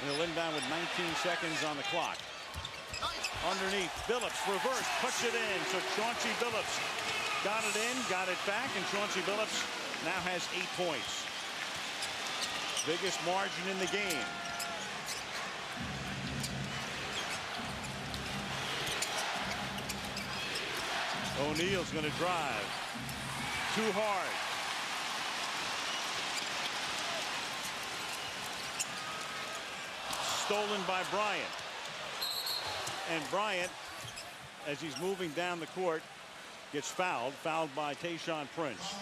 And they'll end down with 19 seconds on the clock. Underneath, Billups reverse, puts it in. So Chauncey Billups got it in, got it back, and Chauncey Billups now has 8 points. Biggest margin in the game. O'Neal's going to drive. Too hard. stolen by Bryant. And Bryant, as he's moving down the court, gets fouled by Tayshaun Prince.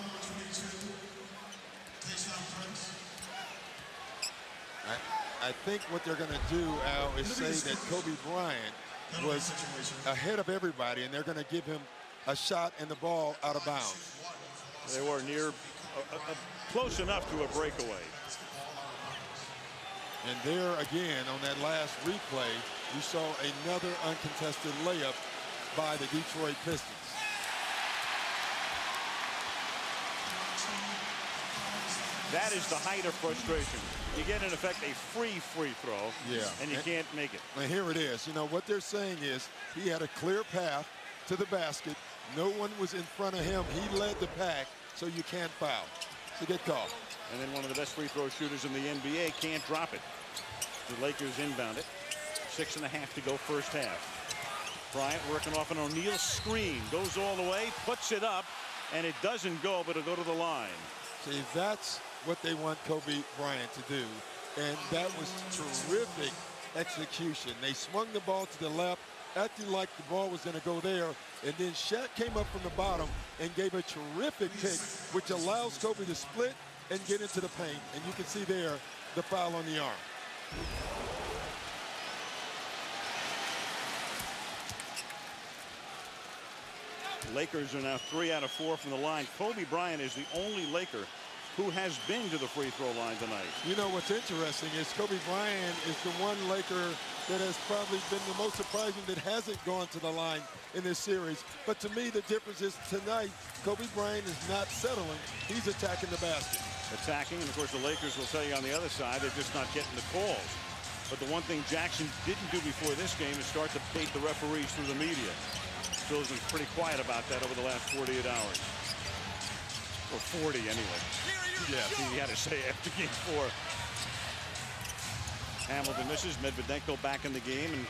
I think what they're going to do, Al, is say that Kobe Bryant was ahead of everybody, and they're going to give him a shot and the ball out of bounds. They were near, close enough to a breakaway. And there again, on that last replay, you saw another uncontested layup by the Detroit Pistons. That is the height of frustration. You get, in effect, a free throw, and you can't make it. And here it is. You know, what they're saying is he had a clear path to the basket. No one was in front of him. He led the pack, so you can't foul. It's a good call. And then one of the best free throw shooters in the NBA can't drop it. The Lakers inbound it. 6.5 to go first half. Bryant working off an O'Neal screen. Goes all the way, puts it up, and it doesn't go, but it'll go to the line. See, that's what they want Kobe Bryant to do. And that was terrific execution. They swung the ball to the left, acting like the ball was going to go there. And then Shaq came up from the bottom and gave a terrific pick, which allows Kobe to split and get into the paint. And you can see there the foul on the arm. Lakers are now 3 out of 4 from the line. Kobe Bryant is the only Laker who has been to the free throw line tonight. You know what's interesting is Kobe Bryant is the one Laker that has probably been the most surprising that hasn't gone to the line in this series. But to me, the difference is tonight, Kobe Bryant is not settling. He's attacking the basket. Attacking, and of course the Lakers will tell you on the other side, they're just not getting the calls. But the one thing Jackson didn't do before this game is start to bait the referees through the media. Phil's been pretty quiet about that over the last 48 hours. Or 40 anyway. Yeah, he had to say after game 4. Hamilton misses. Medvedenko back in the game and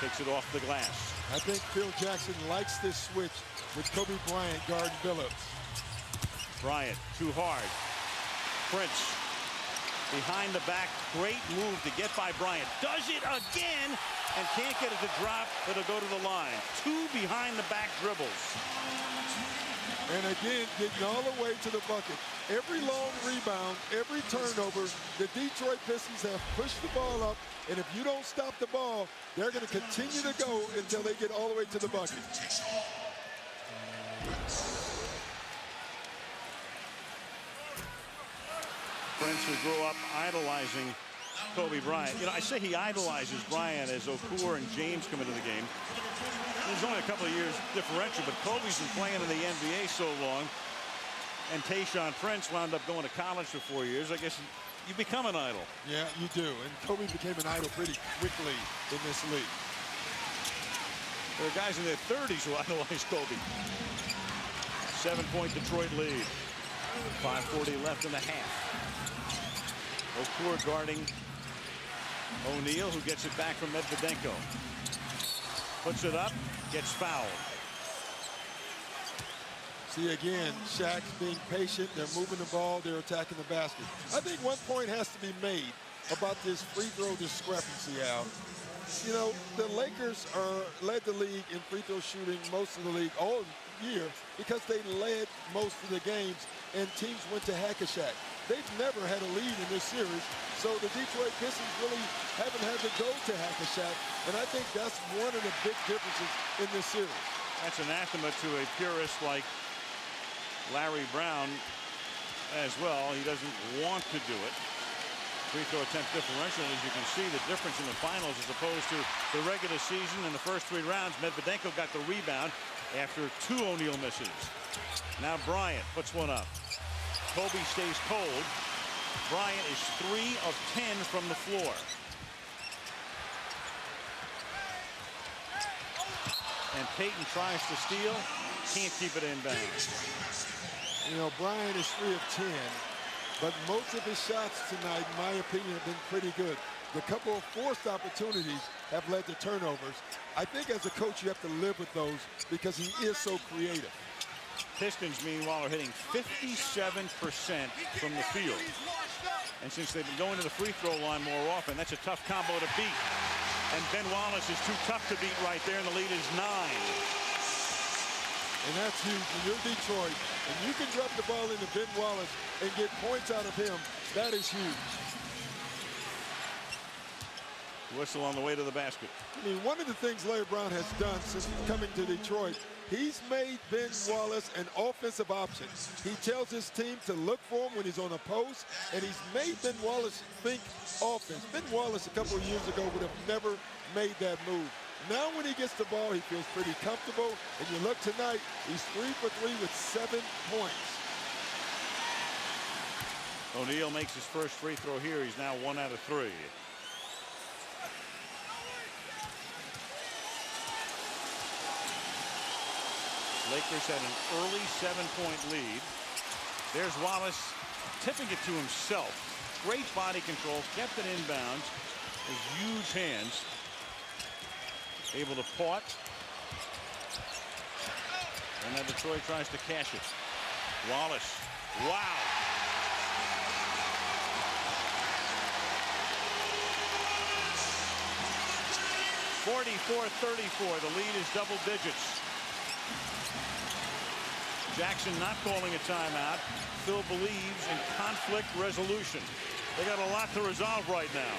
takes it off the glass. I think Phil Jackson likes this switch with Kobe Bryant guarding Billups. Bryant, too hard. Prince, behind the back. Great move to get by Bryant. Does it again and can't get it to drop. It'll go to the line. 2 behind the back dribbles. And again, getting all the way to the bucket. Every long rebound, every turnover, the Detroit Pistons have pushed the ball up. And if you don't stop the ball, they're going to continue to go until they get all the way to the bucket. Prince, who grew up idolizing Kobe Bryant. You know, I say he idolizes Bryant as Okur and James come into the game. There's only a couple of years differential, but Kobe's been playing in the NBA so long. And Tayshaun Prince wound up going to college for 4 years. I guess you become an idol. Yeah, you do. And Kobe became an idol pretty quickly in this league. There are guys in their 30s who idolize Kobe. 7-point Detroit lead. 5:40 left in the half. Okur guarding O'Neal, who gets it back from Medvedenko. Puts it up, gets fouled. See, again, Shaq's being patient. They're moving the ball. They're attacking the basket. I think one point has to be made about this free throw discrepancy, Al. You know, the Lakers led the league in free throw shooting most of the league all year because they led most of the games and teams went to hack-a-shack. They've never had a lead in this series, so the Detroit Pistons really haven't had to go to hack-a-shack, and I think that's one of the big differences in this series. That's anathema to a purist like Larry Brown as well. He doesn't want to do it. Free throw attempt differential, as you can see, the difference in the finals as opposed to the regular season in the first 3 rounds. Medvedenko got the rebound after 2 O'Neal misses. Now Bryant puts one up. Kobe stays cold. Bryant is 3 of 10 from the floor. And Payton tries to steal. Can't keep it inbounds. You know, Bryant is 3 of 10, but most of his shots tonight, in my opinion, have been pretty good. The couple of forced opportunities have led to turnovers. I think as a coach, you have to live with those because he is so creative. Pistons, meanwhile, are hitting 57% from the field. And since they've been going to the free throw line more often, that's a tough combo to beat. And Ben Wallace is too tough to beat right there, and the lead is 9. And that's huge. When you're Detroit, and you can drop the ball into Ben Wallace and get points out of him, that is huge. Whistle on the way to the basket. I mean, one of the things Larry Brown has done since coming to Detroit, he's made Ben Wallace an offensive option. He tells his team to look for him when he's on a post, and he's made Ben Wallace think offense. Ben Wallace a couple of years ago would have never made that move. Now when he gets the ball, he feels pretty comfortable. And you look tonight, he's 3 for 3 with 7 points. O'Neal makes his first free throw here. He's now 1 out of 3. Lakers had an early 7-point lead. There's Wallace tipping it to himself. Great body control, kept it inbounds. His huge hands. Able to pot. And then Detroit tries to cash it. Wallace. Wow. (44-34). The lead is double digits. Jackson not calling a timeout. Phil believes in conflict resolution. They got a lot to resolve right now.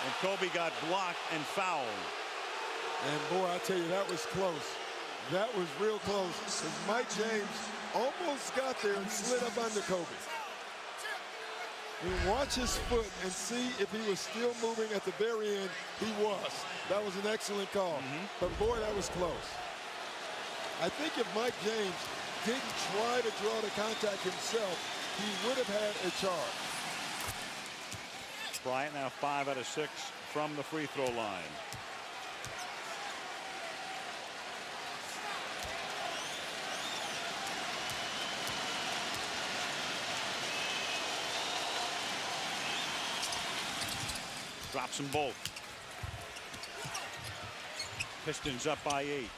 And Kobe got blocked and fouled. And boy, I tell you, that was close. That was real close. Because Mike James almost got there and slid up under Kobe. You watch his foot and see if he was still moving at the very end. He was. That was an excellent call. But boy, that was close. I think if Mike James didn't try to draw the contact himself, he would have had a charge. Bryant now 5 out of 6 from the free throw line. Drops them both. Pistons up by 8.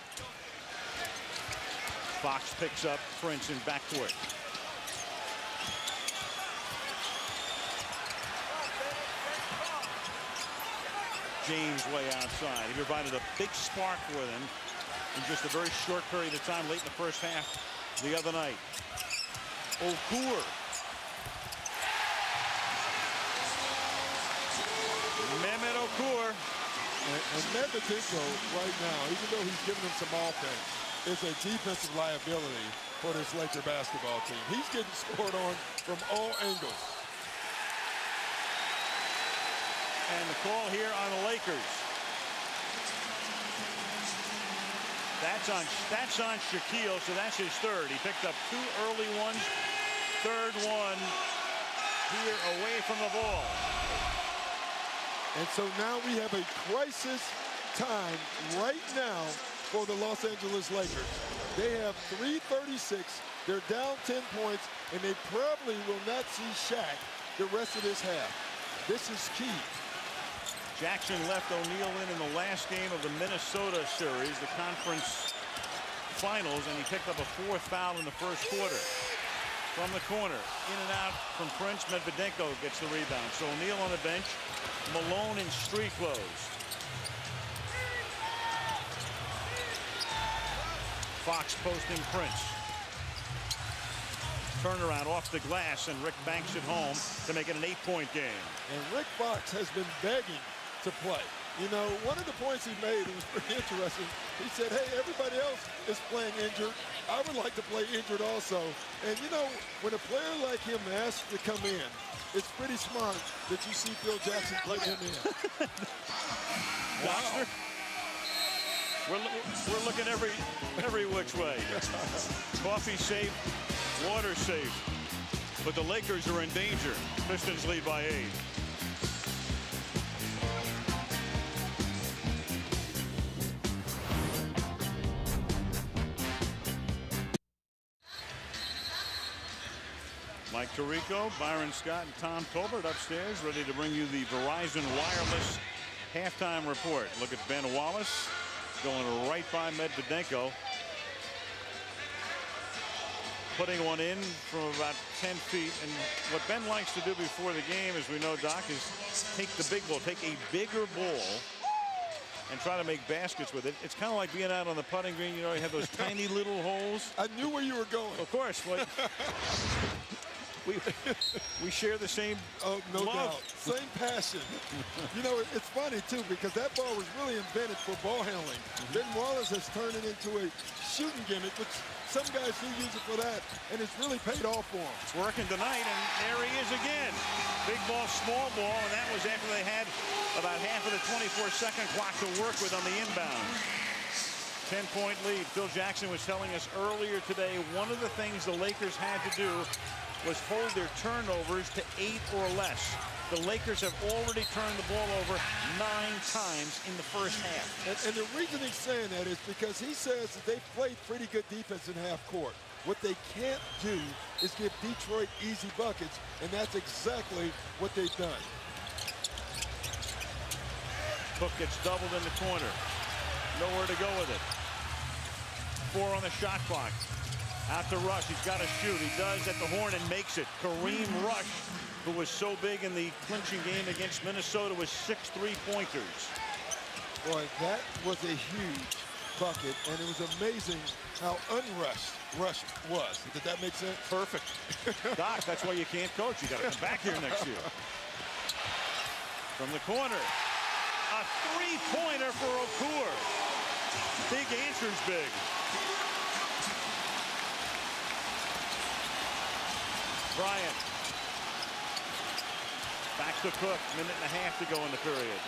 Fox picks up Prince in backcourt. James way outside. He provided a big spark for them in just a very short period of time late in the first half the other night. Okur. Mehmet Okur. And Medvedinko right now, even though he's giving them some offense, is a defensive liability for this Laker basketball team. He's getting scored on from all angles. And the call here on the Lakers. That's on Shaquille, so that's his third. He picked up 2 early ones. Third one here away from the ball. And so now we have a crisis time right now for the Los Angeles Lakers. They have 3:36. They're down 10 points, and they probably will not see Shaq the rest of this half. This is key. Jackson left O'Neal in the last game of the Minnesota series, the conference finals, and he picked up a 4th foul in the first quarter. From the corner, in and out from Prince. Medvedenko gets the rebound. So O'Neal on the bench. Malone in street clothes. Fox posting Prince. Turnaround off the glass, and Rick banks it home to make it an 8-point game. And Rick Fox has been begging to play. You know, one of the points he made was pretty interesting. He said, hey, everybody else is playing injured. I would like to play injured also. And, you know, when a player like him asks to come in, it's pretty smart that you see Phil Jackson play him in. Wow. We're looking every which way. Coffee safe, water safe. But the Lakers are in danger. Pistons lead by 8. Mike Tirico, Byron Scott, and Tom Tolbert upstairs, ready to bring you the Verizon Wireless halftime report. Look at Ben Wallace, going right by Medvedenko. Putting one in from about 10 feet. And what Ben likes to do before the game, as we know, Doc, is take the big ball, take a bigger ball, and try to make baskets with it. It's kind of like being out on the putting green. You know, you have those tiny little holes. I knew where you were going. Of course. Like, we share the same no love. doubt. Same passion. You know, it's funny, too, because that ball was really invented for ball handling. Ben Wallace has turned it into a shooting gimmick, which some guys do use it for that, and it's really paid off for him. It's working tonight, and there he is again. Big ball, small ball, and that was after they had about half of the 24-second clock to work with on the inbound. 10-point lead. Phil Jackson was telling us earlier today one of the things the Lakers had to do was hold their turnovers to 8 or less. The Lakers have already turned the ball over 9 times in the first half. And the reason he's saying that is because he says that they've played pretty good defense in half court. What they can't do is give Detroit easy buckets, and that's exactly what they've done. Cook gets doubled in the corner. Nowhere to go with it. 4 on the shot clock. Out to Rush. He's got to shoot. He does at the horn and makes it. Kareem Rush, who was so big in the clinching game against Minnesota, with 6 3-pointers. Boy, that was a huge bucket, and it was amazing how unrushed Rush was. Did that make sense? Perfect. Doc, that's why you can't coach. You got to come back here next year. From the corner. A 3-pointer for Okur. Big answer's big. Bryant. Back to Cook. Minute and a half to go in the period.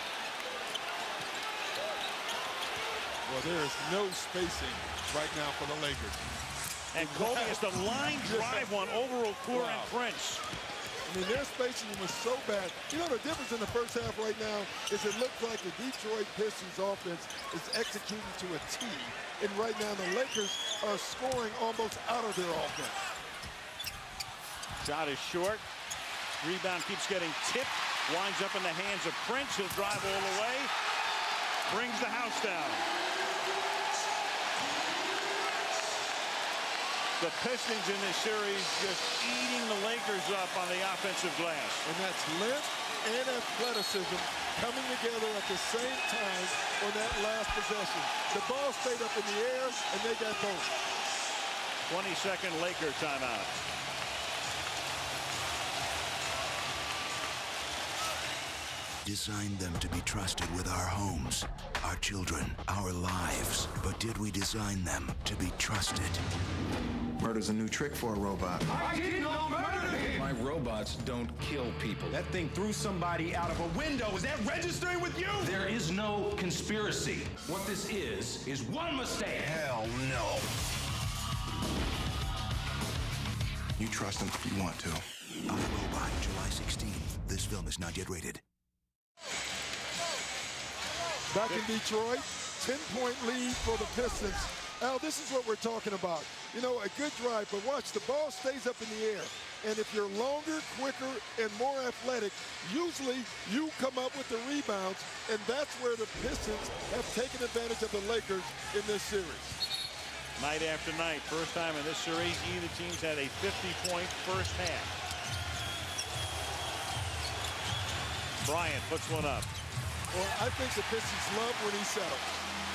Well, there is no spacing right now for the Lakers. And Kobe has the line drive one over Okur and Prince. I mean, their spacing was so bad. You know, the difference in the first half right now is it looks like the Detroit Pistons offense is executing to a T. And right now the Lakers are scoring almost out of their offense. Shot is short. Rebound keeps getting tipped. Winds up in the hands of Prince. He'll drive all the way. Brings the house down. The Pistons in this series just eating the Lakers up on the offensive glass. And that's length and athleticism coming together at the same time on that last possession. The ball stayed up in the air, and they got both. 20-second Laker timeout. Designed them to be trusted with our homes, our children, our lives. But did we design them to be trusted? Murder's a new trick for a robot. I did not murder him! My robots don't kill people. That thing threw somebody out of a window. Is that registering with you? There is no conspiracy. What this is one mistake. Hell no. You trust him if you want to. iRobot, July 16th. This film is not yet rated. Back in Detroit, 10-point lead for the Pistons. Al, this is what we're talking about. You know, a good drive, but watch, the ball stays up in the air. And if you're longer, quicker, and more athletic, usually you come up with the rebounds, and that's where the Pistons have taken advantage of the Lakers in this series. Night after night, first time in this series, either team's had a 50-point first half. Bryant puts one up. Well, I think the Pistons love when he settles.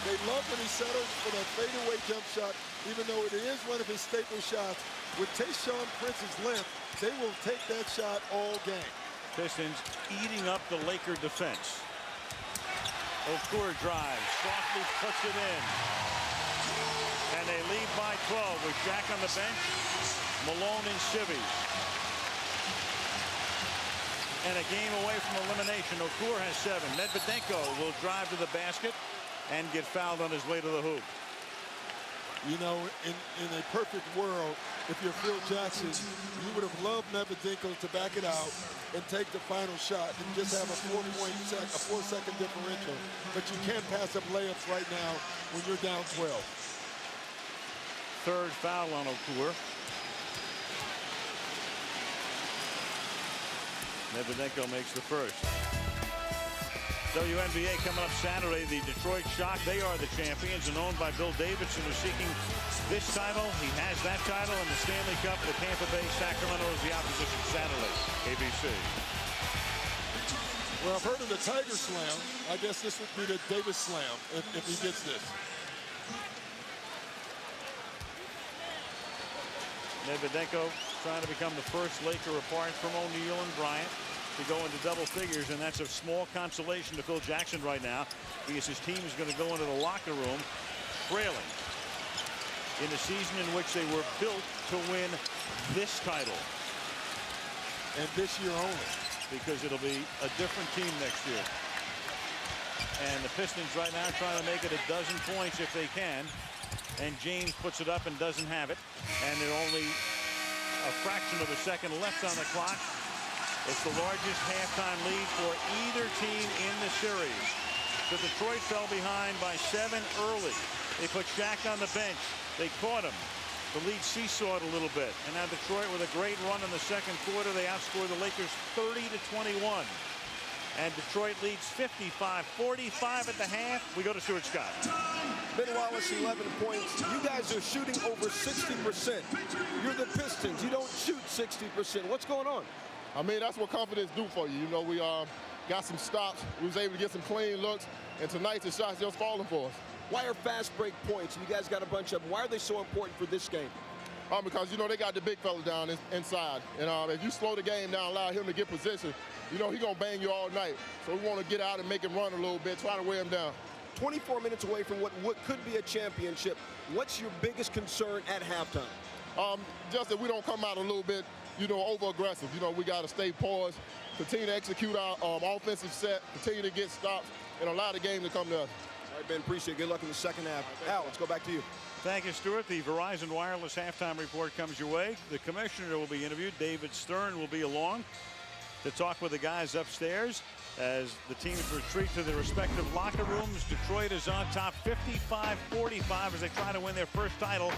They love when he settles for that fadeaway jump shot, even though it is one of his staple shots. With Tayshaun Prince's length, they will take that shot all game. Pistons eating up the Laker defense. Okur drives, softly puts it in. And they lead by 12 with Jack on the bench, Malone and Sivvy. And a game away from elimination. Okur has 7. Medvedenko will drive to the basket and get fouled on his way to the hoop. You know, in a perfect world, if you're Phil Jackson, you would have loved Medvedenko to back it out and take the final shot and just have a 4-second differential. But you can't pass up layups right now when you're down 12. Third foul on Okur. Medvedenko makes the first. WNBA coming up Saturday. The Detroit Shock, they are the champions and owned by Bill Davidson, who's seeking this title. He has that title and the Stanley Cup. The Tampa Bay Sacramento is the opposition Saturday. ABC. Well, I've heard of the Tiger Slam. I guess this would be the Davis Slam if he gets this. Medvedenko trying to become the first Laker apart from O'Neal and Bryant to go into double figures, and that's a small consolation to Phil Jackson right now because his team is going to go into the locker room trailing in a season in which they were built to win this title. And this year only. Because it'll be a different team next year. And the Pistons right now trying to make it a dozen points if they can. And James puts it up and doesn't have it. And they're only a fraction of a second left on the clock. It's the largest halftime lead for either team in the series. So Detroit fell behind by 7 early. They put Shaq on the bench. They caught him. The lead seesawed a little bit. And now Detroit with a great run in the second quarter. They outscore the Lakers 30-21. And Detroit leads 55-45 at the half. We go to Stuart Scott. Ben Wallace, 11 points. You guys are shooting over 60%. You're the Pistons. You don't shoot 60%. What's going on? I mean, that's what confidence do for you. You know, we got some stops. We was able to get some clean looks. And tonight, the shots just falling for us. Why are fast break points? You guys got a bunch of them. Why are they so important for this game? Because, you know, they got the big fella down inside. And if you slow the game down, allow him to get position, you know, he's going to bang you all night. So we want to get out and make him run a little bit, try to wear him down. 24 minutes away from what could be a championship. What's your biggest concern at halftime? Just that we don't come out a little bit, you know, over-aggressive. You know, we got to stay poised, continue to execute our offensive set, continue to get stops, and allow the game to come to us. All right, Ben, appreciate it. Good luck in the second half. Al, let's go back to you. Thank you, Stuart. The Verizon Wireless halftime report comes your way. The commissioner will be interviewed. David Stern will be along to talk with the guys upstairs as the teams retreat to their respective locker rooms. Detroit is on top 55-45 as they try to win their first title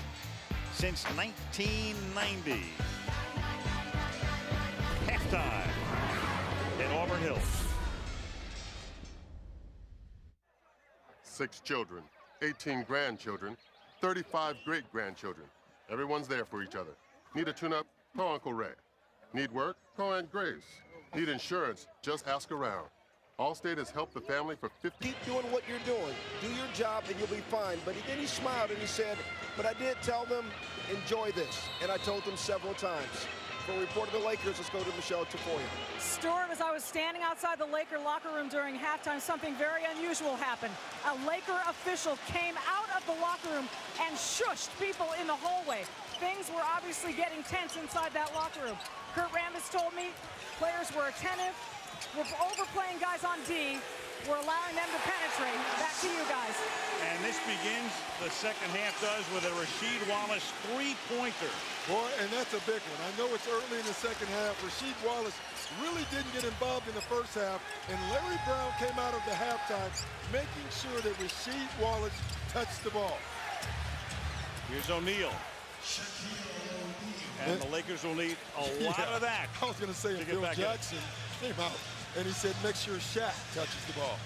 since 1990. Halftime at Auburn Hills. 6 children, 18 grandchildren, 35 great-grandchildren. Everyone's there for each other. Need a tune-up? Call Uncle Ray. Need work? Call Aunt Grace. Need insurance? Just ask around. Allstate has helped the family for 50... Keep doing what you're doing. Do your job and you'll be fine. But then he smiled and he said, but I did tell them, enjoy this. And I told them several times. For a report of the Lakers, let's go to Michelle Tafoya. Stuart, as I was standing outside the Laker locker room during halftime, something very unusual happened. A Laker official came out of the locker room and shushed people in the hallway. Things were obviously getting tense inside that locker room. Kurt Rambis told me players were attentive. We're overplaying guys on D. We're allowing them to penetrate. Back to you guys. And this begins, the second half does, with a Rasheed Wallace three-pointer. Boy, and that's a big one. I know it's early in the second half. Rasheed Wallace really didn't get involved in the first half, and Larry Brown came out of the halftime making sure that Rasheed Wallace touched the ball. Here's O'Neal. And the Lakers will need a lot of that. I was going to say, Phil Jackson came out, and he said, make sure Shaq touches the ball.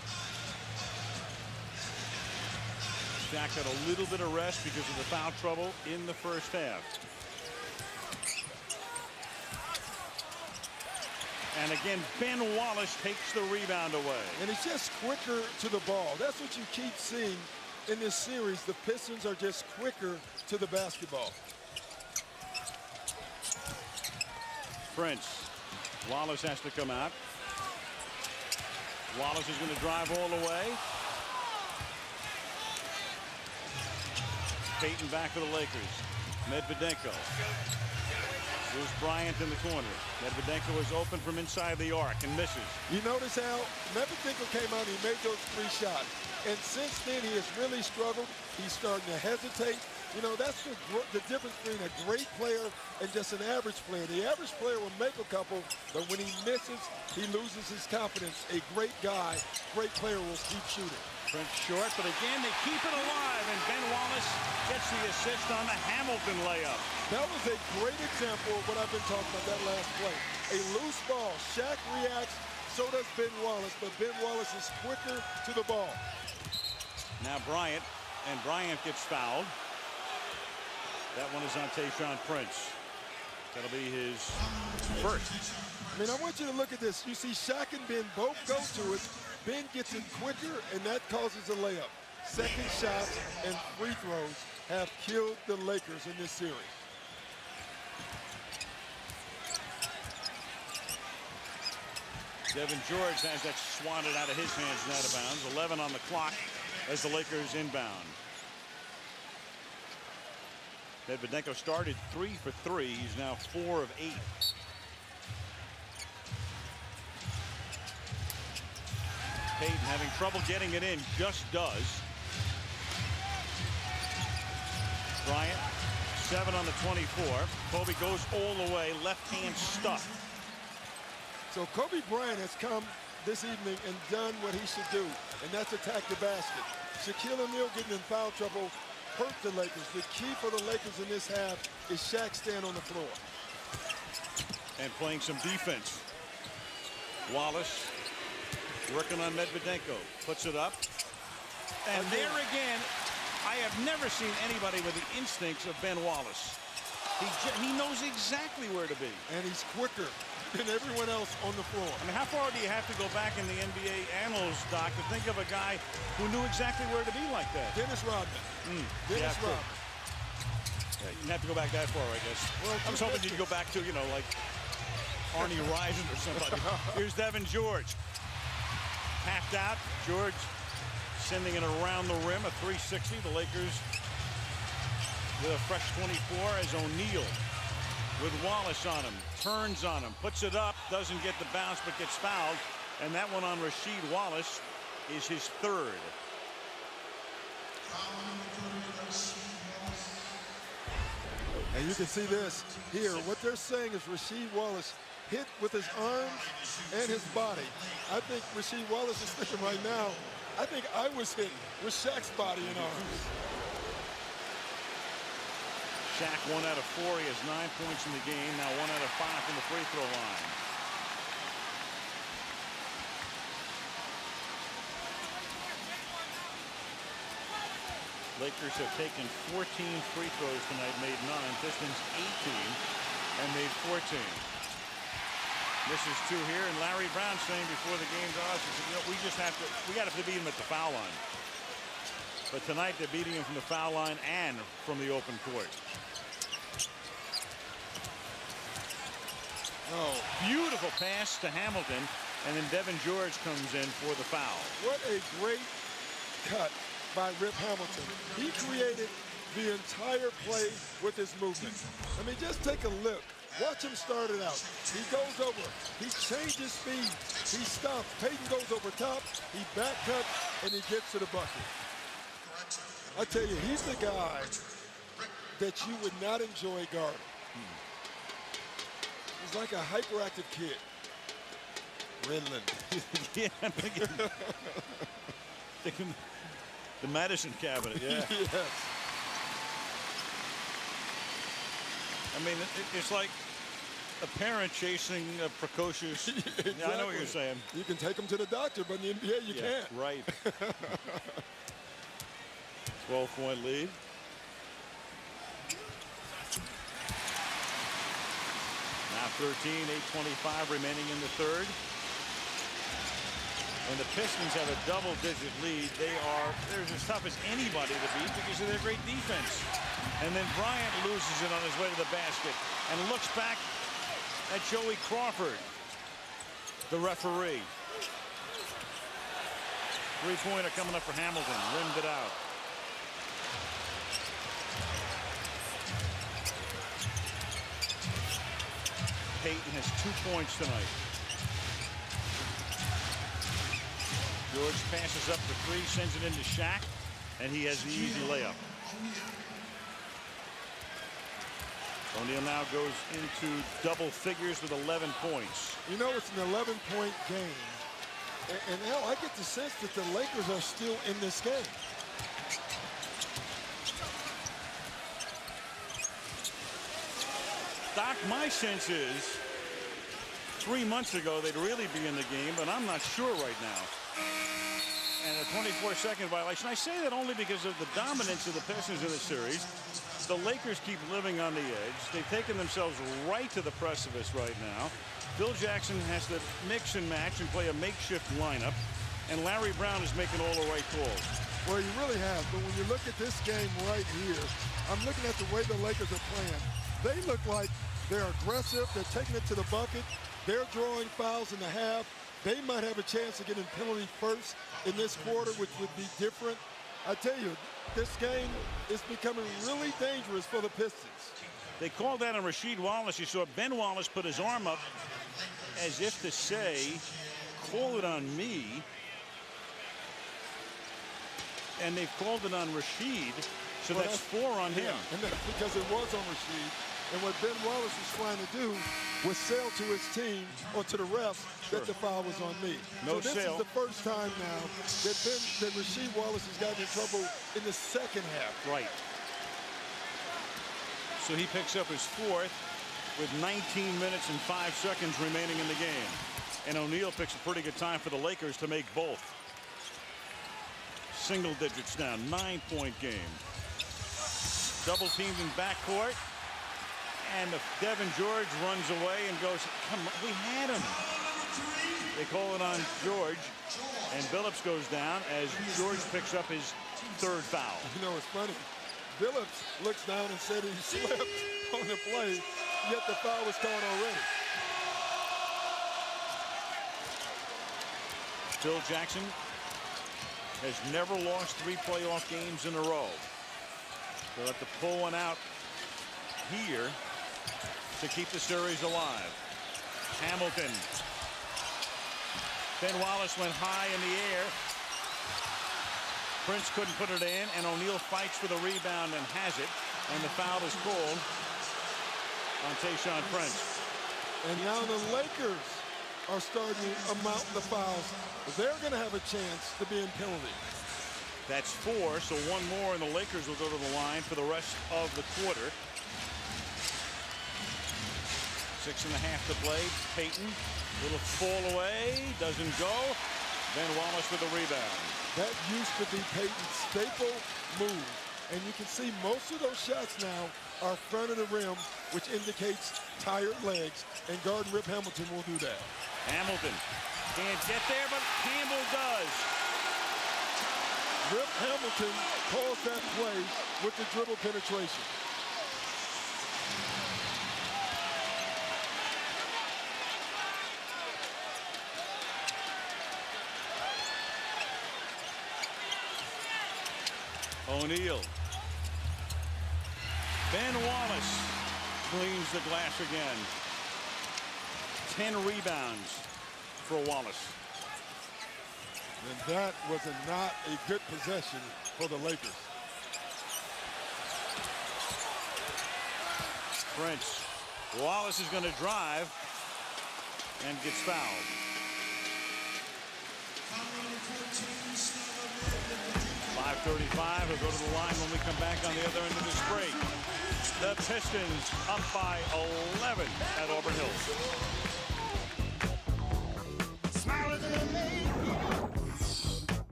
Shaq got a little bit of rest because of the foul trouble in the first half. And again, Ben Wallace takes the rebound away. And he's just quicker to the ball. That's what you keep seeing in this series. The Pistons are just quicker to the basketball. Prince. Wallace has to come out. Wallace is going to drive all the way. Payton back for the Lakers. Medvedenko. Here's Bryant in the corner. Medvedenko is open from inside the arc and misses. You notice how Medvedenko came out and he made those 3 shots. And since then, he has really struggled. He's starting to hesitate. You know, that's the difference between a great player and just an average player. The average player will make a couple, but when he misses, he loses his confidence. A great guy, great player will keep shooting. Prince short, but again, they keep it alive, and Ben Wallace gets the assist on the Hamilton layup. That was a great example of what I've been talking about that last play. A loose ball. Shaq reacts, So does Ben Wallace, but Ben Wallace is quicker to the ball. Now Bryant, and Bryant gets fouled. That one is on Tayshaun Prince. That'll be his first. I mean, I want you to look at this. You see Shaq and Ben both go to it. Ben gets it quicker, and that causes a layup. Second shots and free throws have killed the Lakers in this series. Devin George has that swatted out of his hands and out of bounds. 11 on the clock as the Lakers inbound. Medvedenko started 3 for 3. He's now 4 of 8. Payton having trouble getting it in, just does. Bryant, 7 on the 24. Kobe goes all the way, left hand stuck. So Kobe Bryant has come this evening and done what he should do, and that's attack the basket. Shaquille O'Neal getting in foul trouble hurt the Lakers. The key for the Lakers in this half is Shaq staying on the floor. And playing some defense. Wallace working on Medvedenko. Puts it up. And there again, I have never seen anybody with the instincts of Ben Wallace. He knows exactly where to be. And he's quicker than everyone else on the floor. I mean, how far do you have to go back in the NBA annals, Doc, to think of a guy who knew exactly where to be like that? Dennis Rodman. Dennis Rodman. Yeah, you have to go back that far, I guess. Well, I was hoping you'd go back to, you know, like Arnie Rison or somebody. Here's Devin George. Tapped out. George sending it around the rim, a 360. The Lakers with a fresh 24 as O'Neal with Wallace on him. Turns on him. Puts it up. Doesn't get the bounce, but gets fouled. And that one on Rasheed Wallace is his third. And you can see this here. What they're saying is Rasheed Wallace hit with his arms and his body. I think Rasheed Wallace is thinking right now, I think I was hit with Shaq's body and arms. Shaq 1 out of 4. He has 9 points in the game. Now 1 out of 5 from the free throw line. Lakers have taken 14 free throws tonight, made 9. Pistons 18 and made 14. Misses 2 here, and Larry Brown saying before the game to us, he said, you know, we got to beat him at the foul line. But tonight they're beating him from the foul line and from the open court. Oh, beautiful pass to Hamilton, and then Devin George comes in for the foul. What a great cut by Rip Hamilton. He created the entire play with his movement. I mean, just take a look. Watch him start it out. He goes over. He changes speed. He stops. Payton goes over top. He back cuts, and he gets to the bucket. I tell you, he's the guy that you would not enjoy guarding. He's like a hyperactive kid. Renlund. Yeah, I'm thinking the medicine cabinet, yeah. Yes. I mean, it's like a parent chasing a precocious. Exactly. Yeah, I know what you're saying. You can take them to the doctor, but in the NBA you can't. Right. 12-point lead. Now 13, 8:25 remaining in the third. When the Pistons have a double-digit lead, they're as tough as anybody to beat because of their great defense. And then Bryant loses it on his way to the basket and looks back at Joey Crawford, the referee. Three-pointer coming up for Hamilton. Rimmed it out. Payton has 2 points tonight. George passes up the 3, sends it into Shaq, and he has the easy layup. O'Neal now goes into double figures with 11 points. You know, it's an 11-point game. And now I get the sense that the Lakers are still in this game. Doc, my sense is 3 months ago they'd really be in the game, but I'm not sure right now. And a 24-second violation. I say that only because of the dominance of the Pistons in the series. The Lakers keep living on the edge. They've taken themselves right to the precipice right now. Phil Jackson has to mix and match and play a makeshift lineup. And Larry Brown is making all the right calls. Well, he really has. But when you look at this game right here, I'm looking at the way the Lakers are playing. They look like they're aggressive. They're taking it to the bucket. They're drawing fouls in the half. They might have a chance of getting penalty first in this quarter, which would be different. I tell you, this game is becoming really dangerous for the Pistons. They called that on Rasheed Wallace. You saw Ben Wallace put his arm up as if to say, call it on me. And they've called it on Rasheed, so well, that's 4 on him. Yeah, and that's because it was on Rasheed. And what Ben Wallace was trying to do was sell to his team or to the refs that the foul was on me. No so this sale. is the first time now that Rasheed Wallace has gotten in trouble in the second half. Right. So he picks up his 4th with 19 minutes and 5 seconds remaining in the game. And O'Neal picks a pretty good time for the Lakers to make both. Single digits now, 9-point game. Double teamed in backcourt. And Devin George runs away and goes, come on, we had him. They call it on George. And Billups goes down as George picks up his 3rd foul. You know, it's funny. Billups looks down and said he slipped on the play, yet the foul was called already. Phil Jackson has never lost 3 playoff games in a row. They'll have to pull one out here to keep the series alive. Hamilton. Ben Wallace went high in the air. Prince couldn't put it in, and O'Neal fights for the rebound and has it. And the foul is called on Tayshaun Prince. And now the Lakers are starting to amount the fouls. They're going to have a chance to be in penalty. That's 4, so 1 more, and the Lakers will go to the line for the rest of the quarter. 6.5 to play. Payton, little fall away, doesn't go. Ben Wallace with the rebound. That used to be Payton's staple move. And you can see most of those shots now are front of the rim, which indicates tired legs. And guard Rip Hamilton will do that. Hamilton can't get there, but Campbell does. Rip Hamilton calls that play with the dribble penetration. O'Neal. Ben Wallace cleans the glass again. 10 rebounds for Wallace. And that was not a good possession for the Lakers. Prince. Wallace is going to drive and gets fouled. .535. He'll go to the line when we come back on the other end of this break. The Pistons up by 11 at Auburn Hills.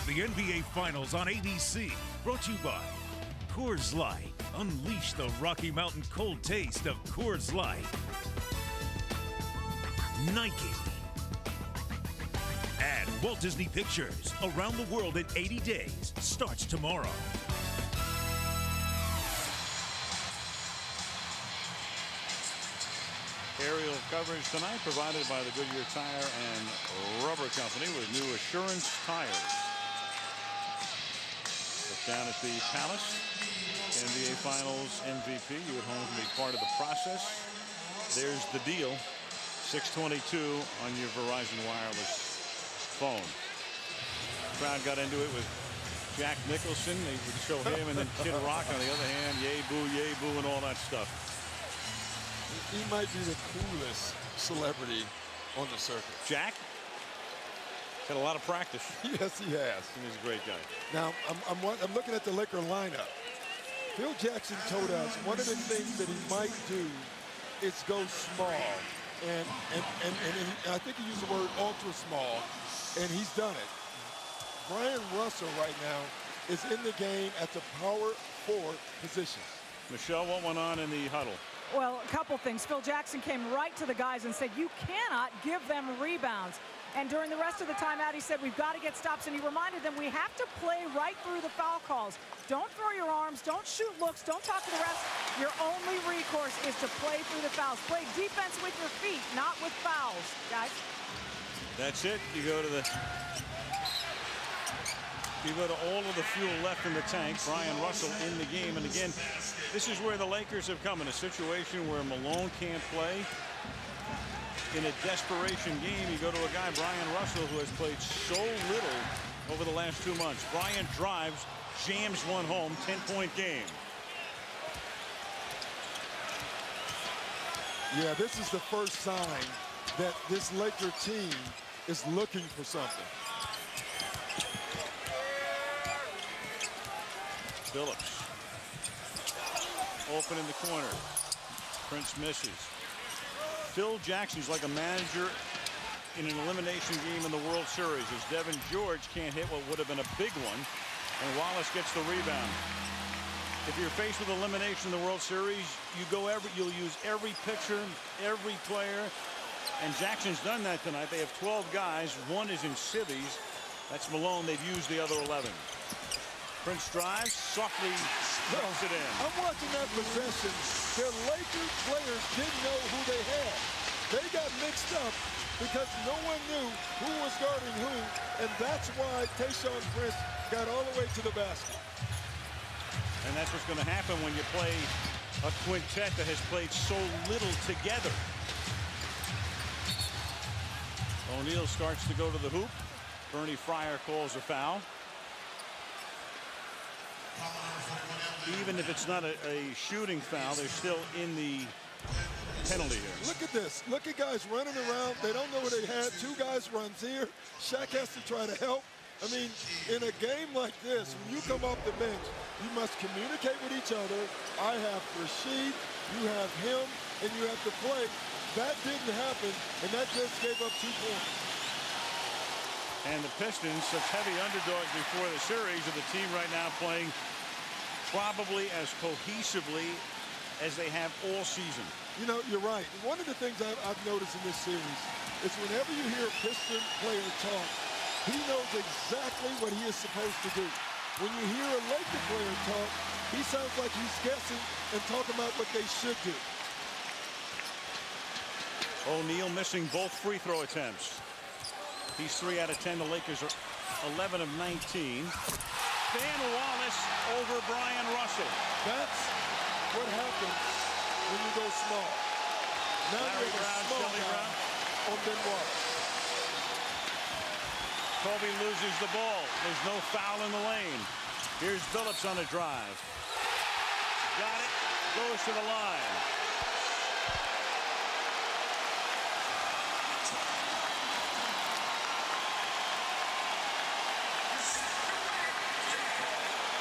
The NBA Finals on ABC, brought to you by Coors Light. Unleash the Rocky Mountain cold taste of Coors Light. Nike. And Walt Disney Pictures. Around the World in 80 Days starts tomorrow. Aerial coverage tonight provided by the Goodyear Tire and Rubber Company with new Assurance tires. Look down at the Palace. NBA Finals MVP. You at home can be part of the process. There's the deal. 622 on your Verizon Wireless phone. Crowd got into it with Jack Nicholson. They would show him and then Kid Rock on the other hand. Yay boo, and all that stuff. He might be the coolest celebrity on the circuit. Jack? Had a lot of practice. Yes, he has. He's a great guy. Now, I'm looking at the Laker lineup. Phil Jackson told us one of the things that he might do is go small. And I think he used the word ultra small, and he's done it. Brian Russell right now is in the game at the power forward position. Michelle, what went on in the huddle? Well, a couple things. Phil Jackson came right to the guys and said, you cannot give them rebounds. And during the rest of the timeout, he said, we've got to get stops. And he reminded them, we have to play right through the foul calls. Don't throw your arms. Don't shoot looks. Don't talk to the refs. Your only recourse is to play through the fouls. Play defense with your feet, not with fouls, guys. That's it. You go to all of the fuel left in the tank. Brian Russell in the game. And again, this is where the Lakers have come in a situation where Malone can't play. In a desperation game, you go to a guy, Brian Russell, who has played so little over the last 2 months. Bryant drives, jams one home, 10-point game. Yeah, this is the first sign that this Laker team is looking for something. Phillips. Open in the corner. Prince misses. Phil Jackson's like a manager in an elimination game in the World Series, as Devin George can't hit what would have been a big one, and Wallace gets the rebound. If you're faced with elimination in the World Series, you'll use every pitcher, every player, and Jackson's done that tonight. They have 12 guys. One is in civvies. That's Malone. They've used the other 11. Prince drives, softly throws it in. I'm watching that possession. The Lakers players didn't know who they had. They got mixed up because no one knew who was guarding who, and that's why Tayshaun Prince got all the way to the basket. And that's what's going to happen when you play a quintet that has played so little together. O'Neal starts to go to the hoop. Bernie Fryer calls a foul. Even if it's not a shooting foul, they're still in the penalty here. Look at this. Look at guys running around. They don't know what they had. Two guys runs here. Shaq has to try to help. I mean, in a game like this, when you come off the bench, you must communicate with each other. I have Rasheed, you have him, and you have to play. That didn't happen, and that just gave up 2 points. And the Pistons, such heavy underdogs before the series, are the team right now playing probably as cohesively as they have all season. You know, you're right. One of the things I've noticed in this series is whenever you hear a Piston player talk, he knows exactly what he is supposed to do. When you hear a Laker player talk, he sounds like he's guessing and talking about what they should do. O'Neal missing both free throw attempts. He's 3 out of 10. The Lakers are 11 of 19. Dan Wallace over Brian Russell. That's what happens when you go small. Now you have a small guy on Ben Wallace. Kobe loses the ball. There's no foul in the lane. Here's Phillips on a drive. Got it. Goes to the line.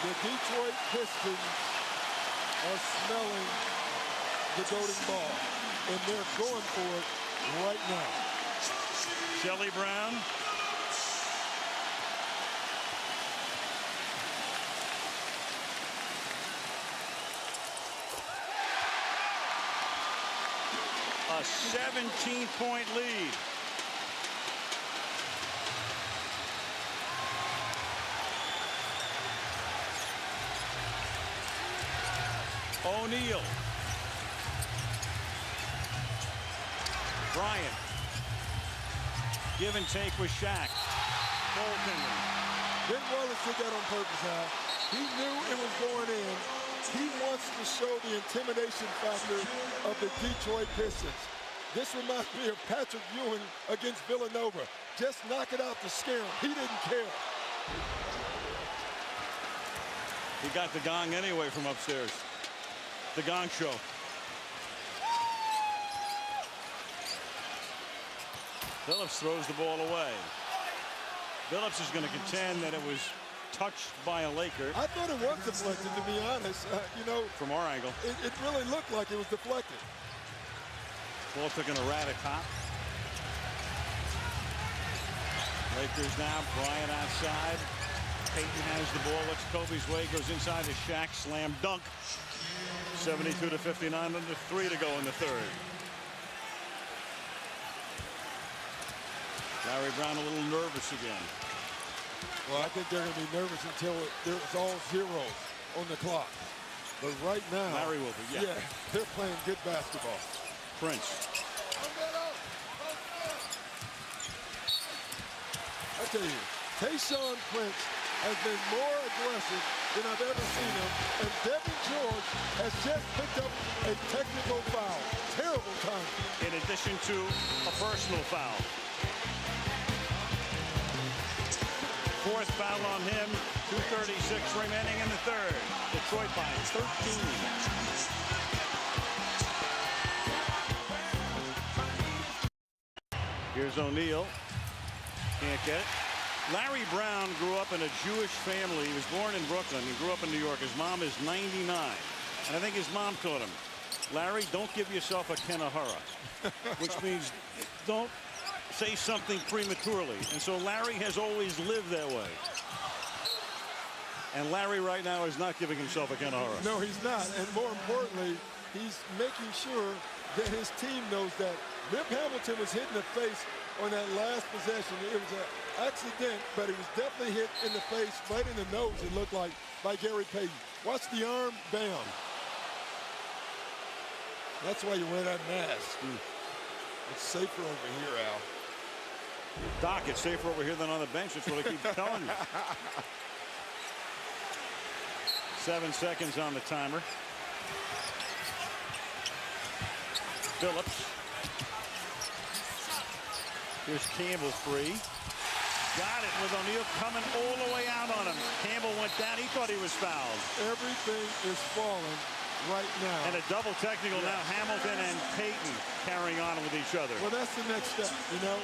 The Detroit Pistons are smelling the golden ball, and they're going for it right now. Shelly Brown. A 17-point lead. O'Neal. Bryant. Give and take with Shaq. Goaltender. Ben Wallace did that on purpose, Al. He knew it was going in. He wants to show the intimidation factor of the Detroit Pistons. This reminds me of Patrick Ewing against Villanova. Just knock it out to scare him. He didn't care. He got the gong anyway from upstairs. The Gong Show. Phillips throws the ball away. Phillips is going to contend that it was touched by a Laker. I thought it was deflected, to be honest. You know, from our angle, it really looked like it was deflected. Ball took an erratic hop. Lakers now. Bryant outside. Payton has the ball. Looks Kobe's way. Goes inside to Shaq. Slam dunk. 72-59. Under 3 to go in the third. Larry Brown a little nervous again. Well, I think they're going to be nervous until it's all zeros on the clock. But right now, Larry will be. Yeah, they're playing good basketball. Prince. I tell you, Tayshaun Prince has been more aggressive than I've ever seen him, and Devin George has just picked up a technical foul. Terrible time. In addition to a personal foul. Fourth foul on him. 2:36 remaining in the third. Detroit by 13. Here's O'Neal. Can't get it. Larry Brown grew up in a Jewish family. He was born in Brooklyn and grew up in New York. His mom is 99. And I think his mom taught him, Larry, don't give yourself a Kenahara, which means don't say something prematurely. And so Larry has always lived that way. And Larry right now is not giving himself a Kenahara. No, he's not. And more importantly, he's making sure that his team knows that Rip Hamilton was hit in the face on that last possession. It was an accident, but it was definitely hit in the face, right in the nose, it looked like, by Gary Payton. Watch the arm, bam. That's why you wear that mask. It's safer over here, Al. Doc, it's safer over here than on the bench. That's what I keep telling you. 7 seconds on the timer. Phillips. Here's Campbell free. Got it with O'Neal coming all the way out on him. Campbell went down. He thought he was fouled. Everything is falling right now. And a double technical now. Hamilton and Payton carrying on with each other. Well, that's the next step. You know,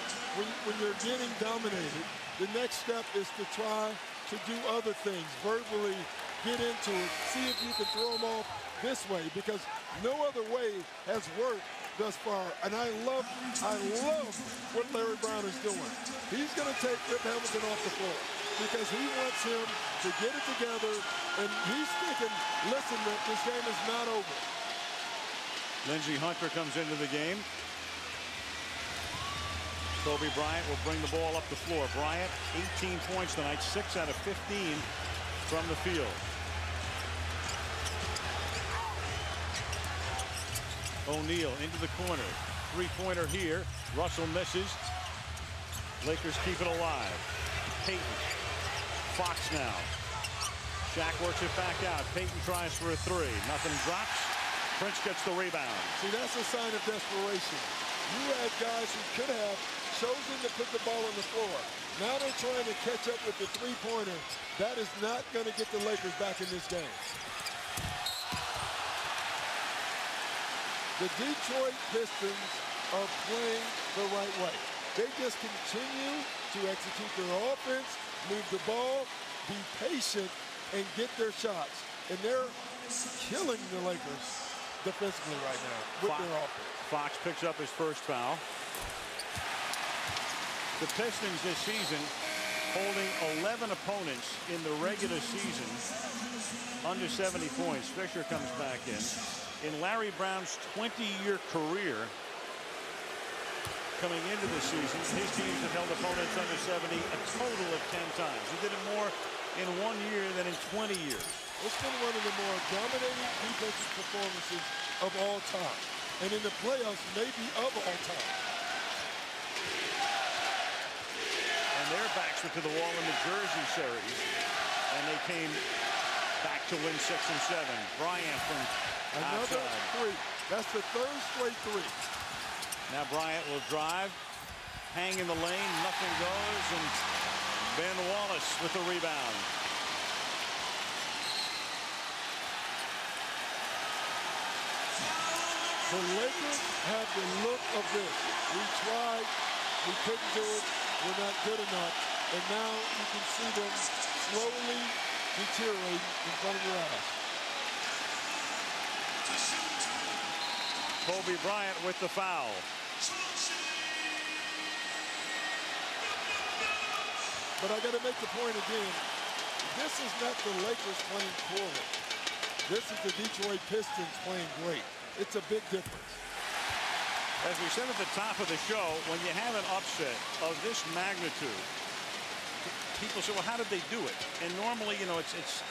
when you're getting dominated, the next step is to try to do other things. Verbally get into it. See if you can throw them off this way, because no other way has worked thus far. And I love what Larry Brown is doing. He's going to take Rip Hamilton off the floor because he wants him to get it together, and he's thinking, listen, Rip, this game is not over. Lindsey Hunter comes into the game. Kobe Bryant will bring the ball up the floor. Bryant, 18 points tonight, 6 out of 15 from the field. O'Neal into the corner. Three-pointer here. Russell misses. Lakers keep it alive. Payton. Fox now. Shaq works it back out. Payton tries for a three. Nothing drops. Prince gets the rebound. See, that's a sign of desperation. You had guys who could have chosen to put the ball on the floor. Now they're trying to catch up with the three-pointer. That is not going to get the Lakers back in this game. The Detroit Pistons are playing the right way. They just continue to execute their offense, move the ball, be patient, and get their shots. And they're killing the Lakers defensively right now with their offense. Fox picks up his first foul. The Pistons this season holding 11 opponents in the regular season under 70 points. Fisher comes back in. In Larry Brown's 20-year career, coming into the season, his teams have held opponents under 70 a total of 10 times. He did it more in 1 year than in 20 years. It's been one of the more dominating defensive performances of all time. And in the playoffs, maybe of all time. And their backs were to the wall in the Jersey series. And they came back to win 6 and 7. Bryant from another outside. Three. That's the third straight three. Now Bryant will drive, hang in the lane, nothing goes, and Ben Wallace with the rebound. The Lakers have the look of this. We tried, we couldn't do it, we're not good enough, and now you can see them slowly deteriorating in front of your eyes. Kobe Bryant with the foul. But I got to make the point again. This is not the Lakers playing poorly. This is the Detroit Pistons playing great. It's a big difference. As we said at the top of the show, when you have an upset of this magnitude, people say, well, how did they do it? And normally, you know, it's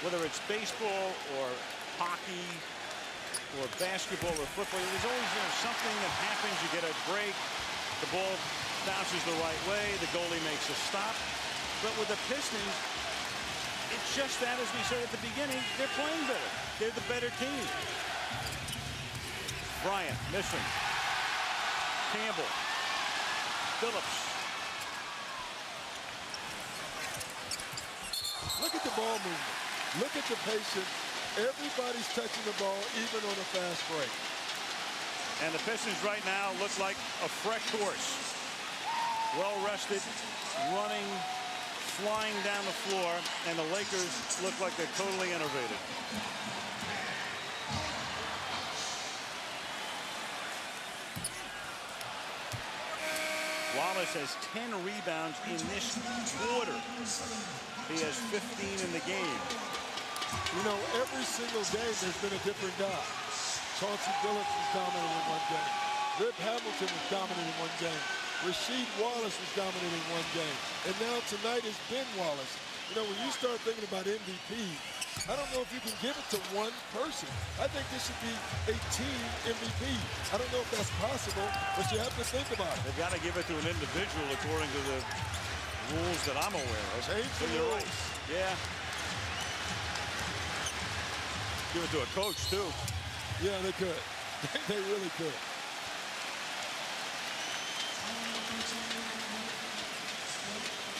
whether it's baseball or hockey or basketball or football, there's always, you know, something that happens. You get a break, the ball bounces the right way, the goalie makes a stop. But with the Pistons, it's just that, as we said at the beginning, they're playing better. They're the better team. Bryant missing. Campbell. Phillips. Look at the ball movement. Look at the patience. Everybody's touching the ball, even on a fast break. And the Pistons right now look like a fresh horse. Well rested, running, flying down the floor, and the Lakers look like they're totally enervated. Wallace has 10 rebounds in this quarter. He has 15 in the game. You know, every single game there's been a different guy. Chauncey Billups was dominant in one game. Rip Hamilton was dominant in one game. Rasheed Wallace was dominant in one game. And now tonight is Ben Wallace. You know, when you start thinking about MVP, I don't know if you can give it to one person. I think this should be a team MVP. I don't know if that's possible, but you have to think about it. They've got to give it to an individual according to the rules that I'm aware of. Change the rules. rules. Yeah. Give it to a coach, too. Yeah, they could. They really could.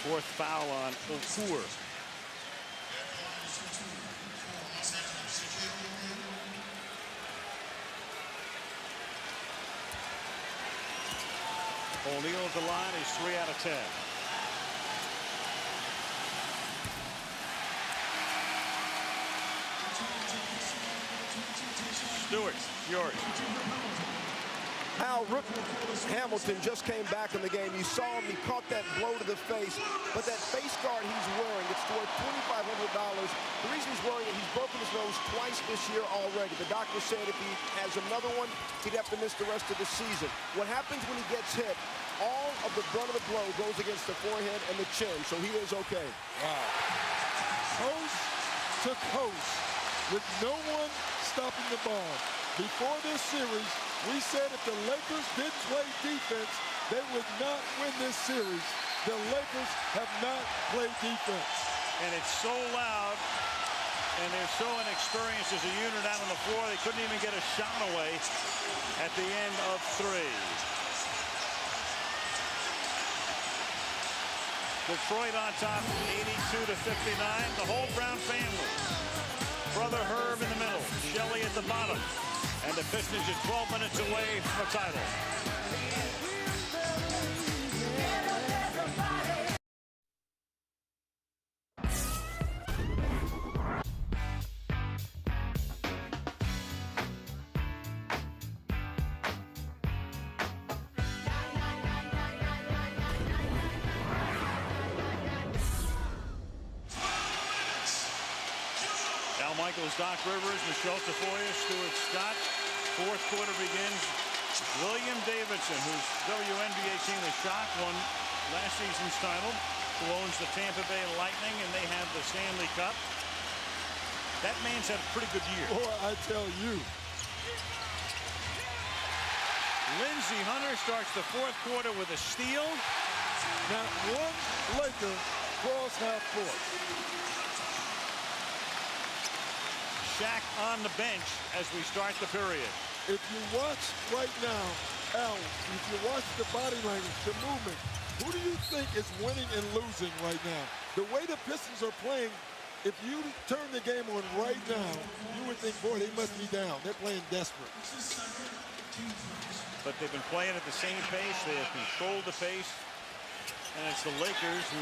Fourth foul on Okur. O'Neal at the line is 3 out of 10. Stewart, yours. How Rip Hamilton just came back in the game. You saw him, he caught that blow to the face, but that face guard he's wearing, it's worth $2,500. The reason he's wearing it, he's broken his nose twice this year already. The doctor said if he has another one, he'd have to miss the rest of the season. What happens when he gets hit, all of the brunt of the blow goes against the forehead and the chin, so he is okay. Wow. Coast to coast with no one stopping the ball. Before this series, we said if the Lakers didn't play defense, they would not win this series. The Lakers have not played defense. And it's so loud, and they're so inexperienced as a unit out on the floor, they couldn't even get a shot away at the end of 3. Detroit on top, 82-59. The whole Brown family. Brother Herb in the middle, Shelley at the bottom. And the Pistons are 12 minutes away from the title. Al Michaels, Doc Rivers, Michelle Tafoya, Stuart Scott. Fourth quarter begins. William Davidson, whose WNBA team, the Shock, won last season's title, who owns the Tampa Bay Lightning, and they have the Stanley Cup. That man's had a pretty good year. Boy, I tell you. Lindsey Hunter starts the fourth quarter with a steal. Not one Laker cross half court. Shaq on the bench as we start the period. If you watch right now, Al, if you watch the body language, the movement, who do you think is winning and losing right now? The way the Pistons are playing, if you turn the game on right now, you would think, boy, they must be down. They're playing desperate. But they've been playing at the same pace. They have controlled the pace. And it's the Lakers who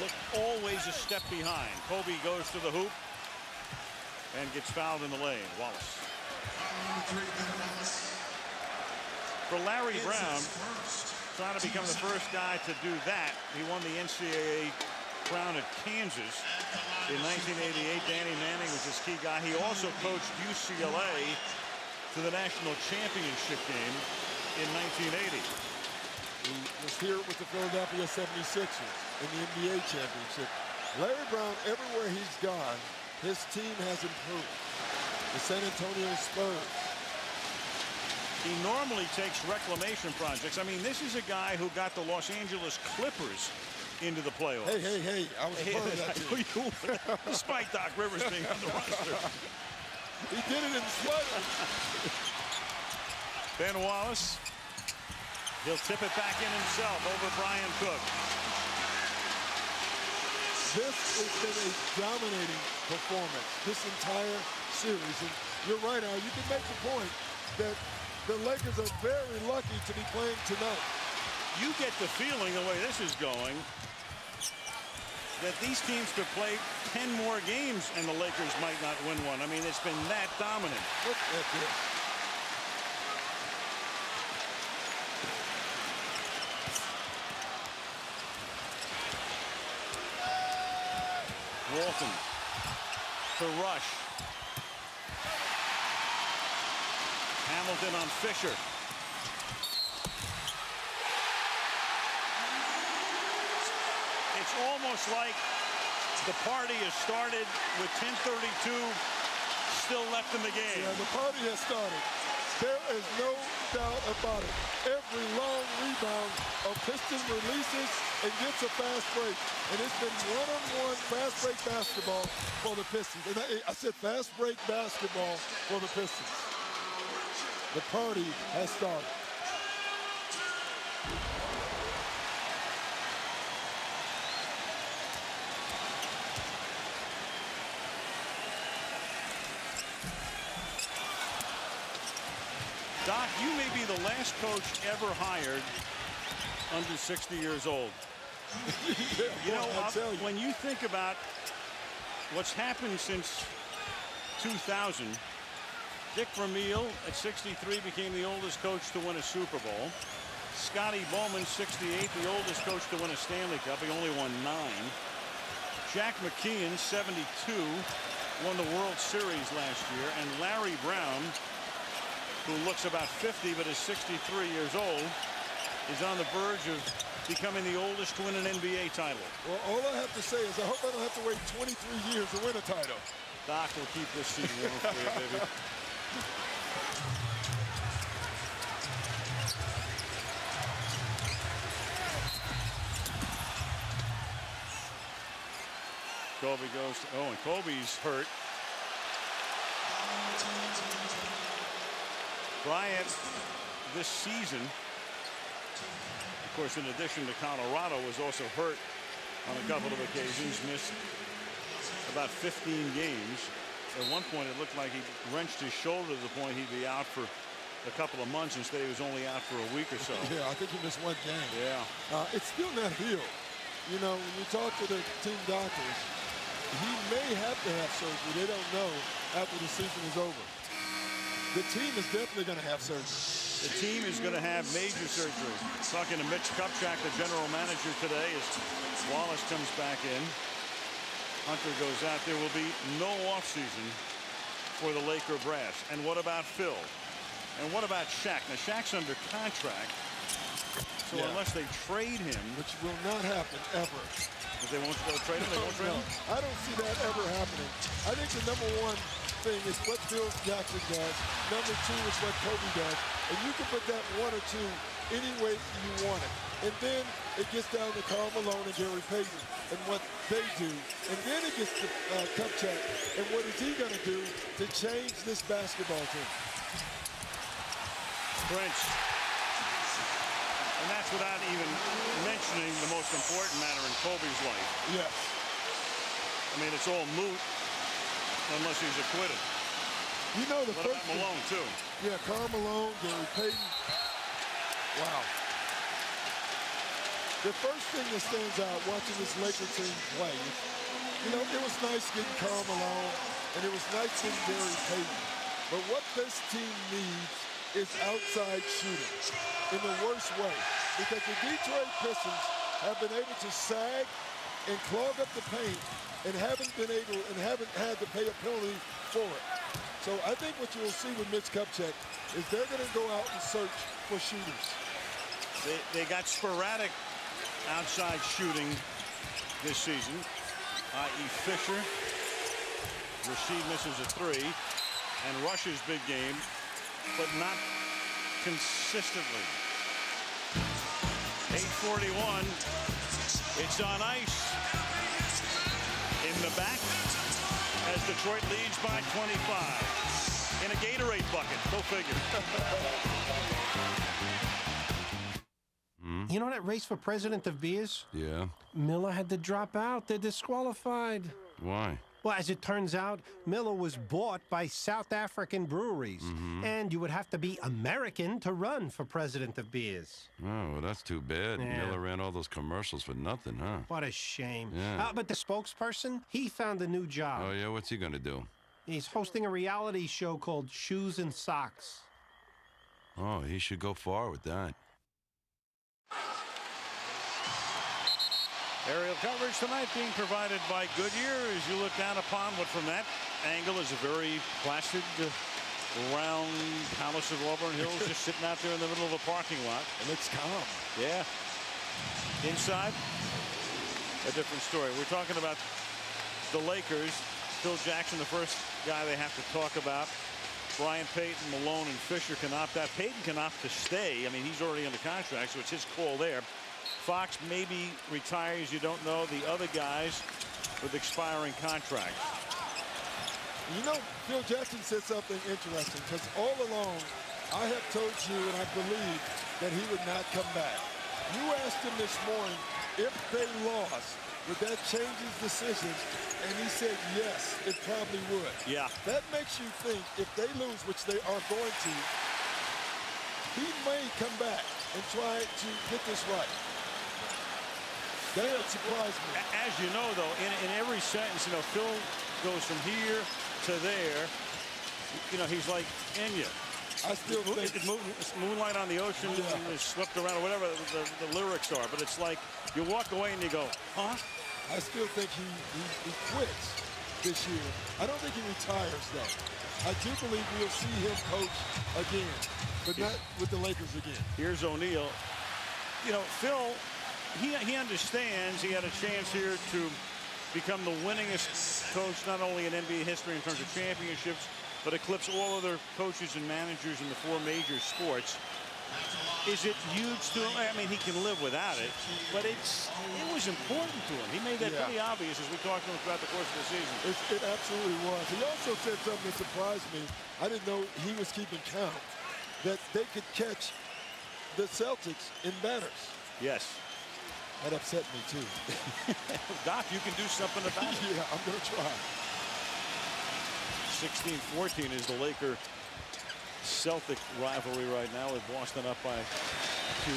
look always a step behind. Kobe goes to the hoop and gets fouled in the lane. Wallace. For Larry Brown, trying to become the first guy to do that. He won the NCAA crown at Kansas in 1988. Danny Manning was his key guy. He also coached UCLA to the national championship game in 1980. He was here with the Philadelphia 76ers in the NBA championship. Larry Brown, everywhere he's gone, his team has improved. The San Antonio Spurs. He normally takes reclamation projects. I mean, this is a guy who got the Los Angeles Clippers into the playoffs. Hey, I was a part of that team. Despite Doc Rivers being on the roster. He did it in sweater. Ben Wallace. He'll tip it back in himself over Brian Cook. This has been a dominating performance this entire series. And you're right, Al. You can make the point that the Lakers are very lucky to be playing tonight. You get the feeling, the way this is going, that these teams could play 10 more games and the Lakers might not win one. I mean, it's been that dominant. Look at this. Walton to Rush. Hamilton on Fisher. It's almost like the party has started with 10:32 still left in the game. Yeah, the party has started. There is no doubt about it. Every long rebound of Pistons releases and gets a fast break. And it's been one-on-one fast break basketball for the Pistons. And I said fast break basketball for the Pistons. The party has started. Doc, you may be the last coach ever hired under 60 years old. You know, when you think about what's happened since 2000, Dick Vermeil at 63 became the oldest coach to win a Super Bowl. Scotty Bowman, 68, the oldest coach to win a Stanley Cup. He only won 9. Jack McKeon, 72, won the World Series last year. And Larry Brown, who looks about 50 but is 63 years old, is on the verge of becoming the oldest to win an NBA title. Well, all I have to say is I hope I don't have to wait 23 years to win a title. Doc will keep this seat warm for you, baby. Kobe goes to, oh, and Kobe's hurt. Bryant this season, of course, in addition to Colorado, was also hurt on a couple of occasions, missed about 15 games. At one point, it looked like he wrenched his shoulder to the point he'd be out for a couple of months. Instead, he was only out for a week or so. Yeah, I think he missed one game. Yeah. It's still not healed. You know, when you talk to the team doctors, he may have to have surgery. They don't know after the season is over. The team is definitely going to have surgery. The team is going to have major surgery. Talking to Mitch Kupchak, the general manager today, as Wallace comes back in. Hunter goes out. There will be no offseason for the Laker brass. And what about Phil? And what about Shaq? Now, Shaq's under contract. So unless they trade him. Which will not happen ever. If they won't go trade him, they won't trade him? I don't see that ever happening. I think the number one thing is what Phil Jackson does. Number two is what Kobe does. And you can put that one or two any way you want it. And then it gets down to Karl Malone and Gary Payton and what they do. And then it gets to Kupchak. And what is he going to do to change this basketball team? Prince. And that's without even mentioning the most important matter in Kobe's life. Yes. I mean, it's all moot unless he's acquitted. You know the what first about Malone, too? Yeah, Karl Malone, Gary Payton. Wow. The first thing that stands out watching this Laker team play, you know, it was nice getting Karl Malone, and it was nice getting Gary Payton. But what this team needs is outside shooting in the worst way, because the Detroit Pistons have been able to sag and clog up the paint and haven't had to pay a penalty for it. So I think what you'll see with Mitch Kupchak is they're going to go out and search for shooters. They got sporadic outside shooting this season, i.e. Fisher. Rasheed misses a three, and Rush's big game, but not consistently. 8:41. It's on ice. In the back, as Detroit leads by 25. In a Gatorade bucket. Go figure. You know that race for president of beers? Yeah. Miller had to drop out. They're disqualified. Why? Well, as it turns out, Miller was bought by South African breweries. And you would have to be American to run for president of beers. Oh, well, that's too bad. Yeah. Miller ran all those commercials for nothing, huh? What a shame. Yeah. But the spokesperson, he found a new job. Oh, yeah? What's he going to do? He's hosting a reality show called Shoes and Socks. Oh, he should go far with that. Aerial coverage tonight being provided by Goodyear. As you look down upon what from that angle is a very placid, round Palace of Auburn Hills just sitting out there in the middle of a parking lot. And it's calm. Yeah. Inside, a different story. We're talking about the Lakers. Phil Jackson, the first guy they have to talk about. Brian Payton, Malone, and Fisher can opt out. Payton can opt to stay. I mean, he's already under contract, so it's his call there. Fox maybe retires. You don't know. The other guys with expiring contracts. You know, Phil Jackson said something interesting, because all along I have told you, and I believe, that he would not come back. You asked him this morning if they lost, would that change his decision? And he said yes, it probably would. Yeah. That makes you think if they lose, which they are going to, he may come back and try to get this right. That would surprise me. As you know, though, in every sentence, you know, Phil goes from here to there. You know, he's like Enya. I still think it's Moonlight on the Ocean, and it's swept around, or whatever the lyrics are. But it's like you walk away and you go, huh? I still think he quits this year. I don't think he retires, though. I do believe we'll see him coach again, but not with the Lakers again. Here's O'Neal. You know, Phil, he understands he had a chance here to become the winningest coach, not only in NBA history in terms of championships, but eclipse all other coaches and managers in the four major sports. Is it huge to him? I mean, he can live without it, but it was important to him. He made that pretty obvious as we talked to him throughout the course of the season. It absolutely was. He also said something that surprised me. I didn't know he was keeping count, that they could catch the Celtics in banners. Yes. That upset me, too. Doc, you can do something about it. Yeah, I'm going to try. 16-14 is the Laker-Celtic rivalry right now, with Boston up by 2.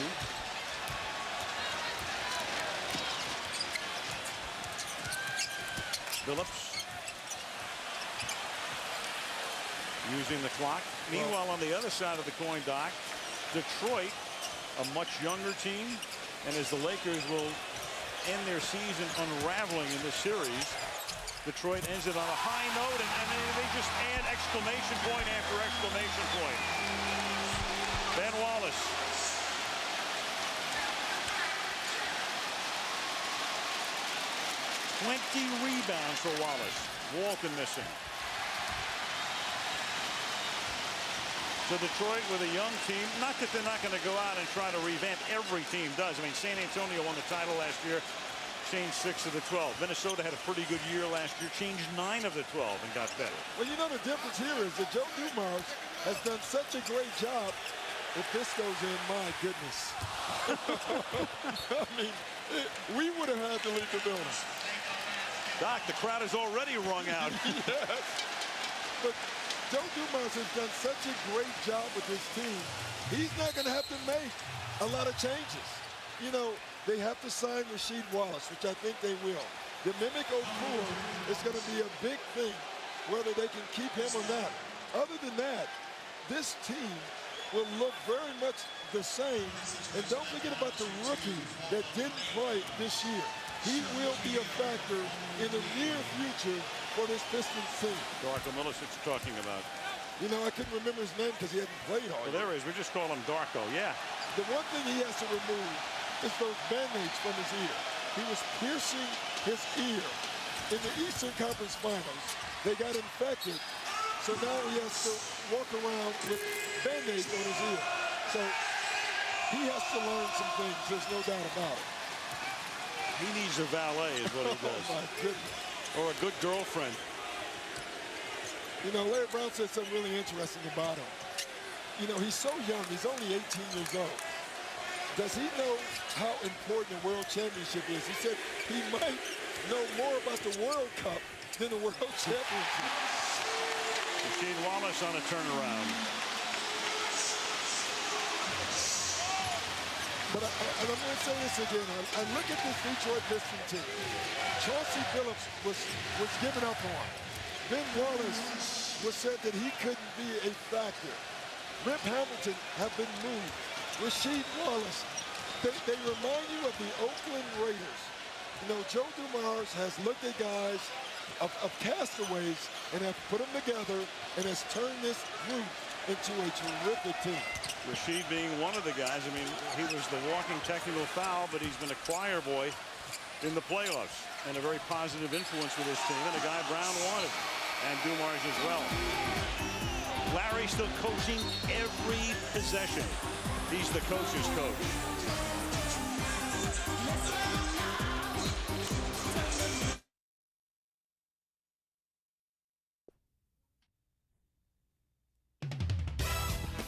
Phillips using the clock. Meanwhile, on the other side of the coin, Doc, Detroit, a much younger team, and as the Lakers will end their season unraveling in this series, Detroit ends it on a high note, and they just add exclamation point after exclamation point. Ben Wallace. "20 rebounds for Wallace. Walton missing. So Detroit with a young team, not that they're not going to go out and try to revamp. Every team does. I mean, San Antonio won the title last year, changed 6 of the 12. Minnesota had a pretty good year last year, changed 9 of the 12 and got better. Well, you know, the difference here is that Joe Dumars has done such a great job. If this goes in, my goodness. I mean, we would have had to leave the building. Doc, the crowd is already wrung out. Yes. But Joe Dumars has done such a great job with this team. He's not going to have to make a lot of changes. You know, they have to sign Rasheed Wallace, which I think they will. The mimic O'Poole is going to be a big thing, whether they can keep him or not. Other than that, this team will look very much the same. And don't forget about the rookie that didn't play this year. He will be a factor in the near future for this Pistons team. Darko Milicic talking about. You know, I couldn't remember his name because he hadn't played all year. There he is. We just call him Darko, yeah. The one thing he has to remove is those band-aids from his ear. He was piercing his ear. In the Eastern Conference Finals, they got infected, so now he has to walk around with band-aids on his ear. So he has to learn some things, there's no doubt about it. He needs a valet is what he does. Oh, my goodness. Or a good girlfriend. You know, Larry Brown said something really interesting about him. You know, he's so young. He's only 18 years old. Does he know how important the World Championship is? He said he might know more about the World Cup than the World Championship. Rasheed Wallace on a turnaround. But I'm going to say this again. I look at this Detroit Pistons team. Chauncey Billups was given up on. Ben Wallace was said that he couldn't be a factor. Rip Hamilton have been moved. Rasheed Wallace, they remind you of the Oakland Raiders. You know, Joe Dumars has looked at guys of castaways and have put them together and has turned this group into a terrific team. Rasheed being one of the guys. I mean, he was the walking technical foul, but he's been a choir boy in the playoffs and a very positive influence with his team, and a guy Brown wanted, and Dumars as well. Larry still coaching every possession. He's the coach's coach.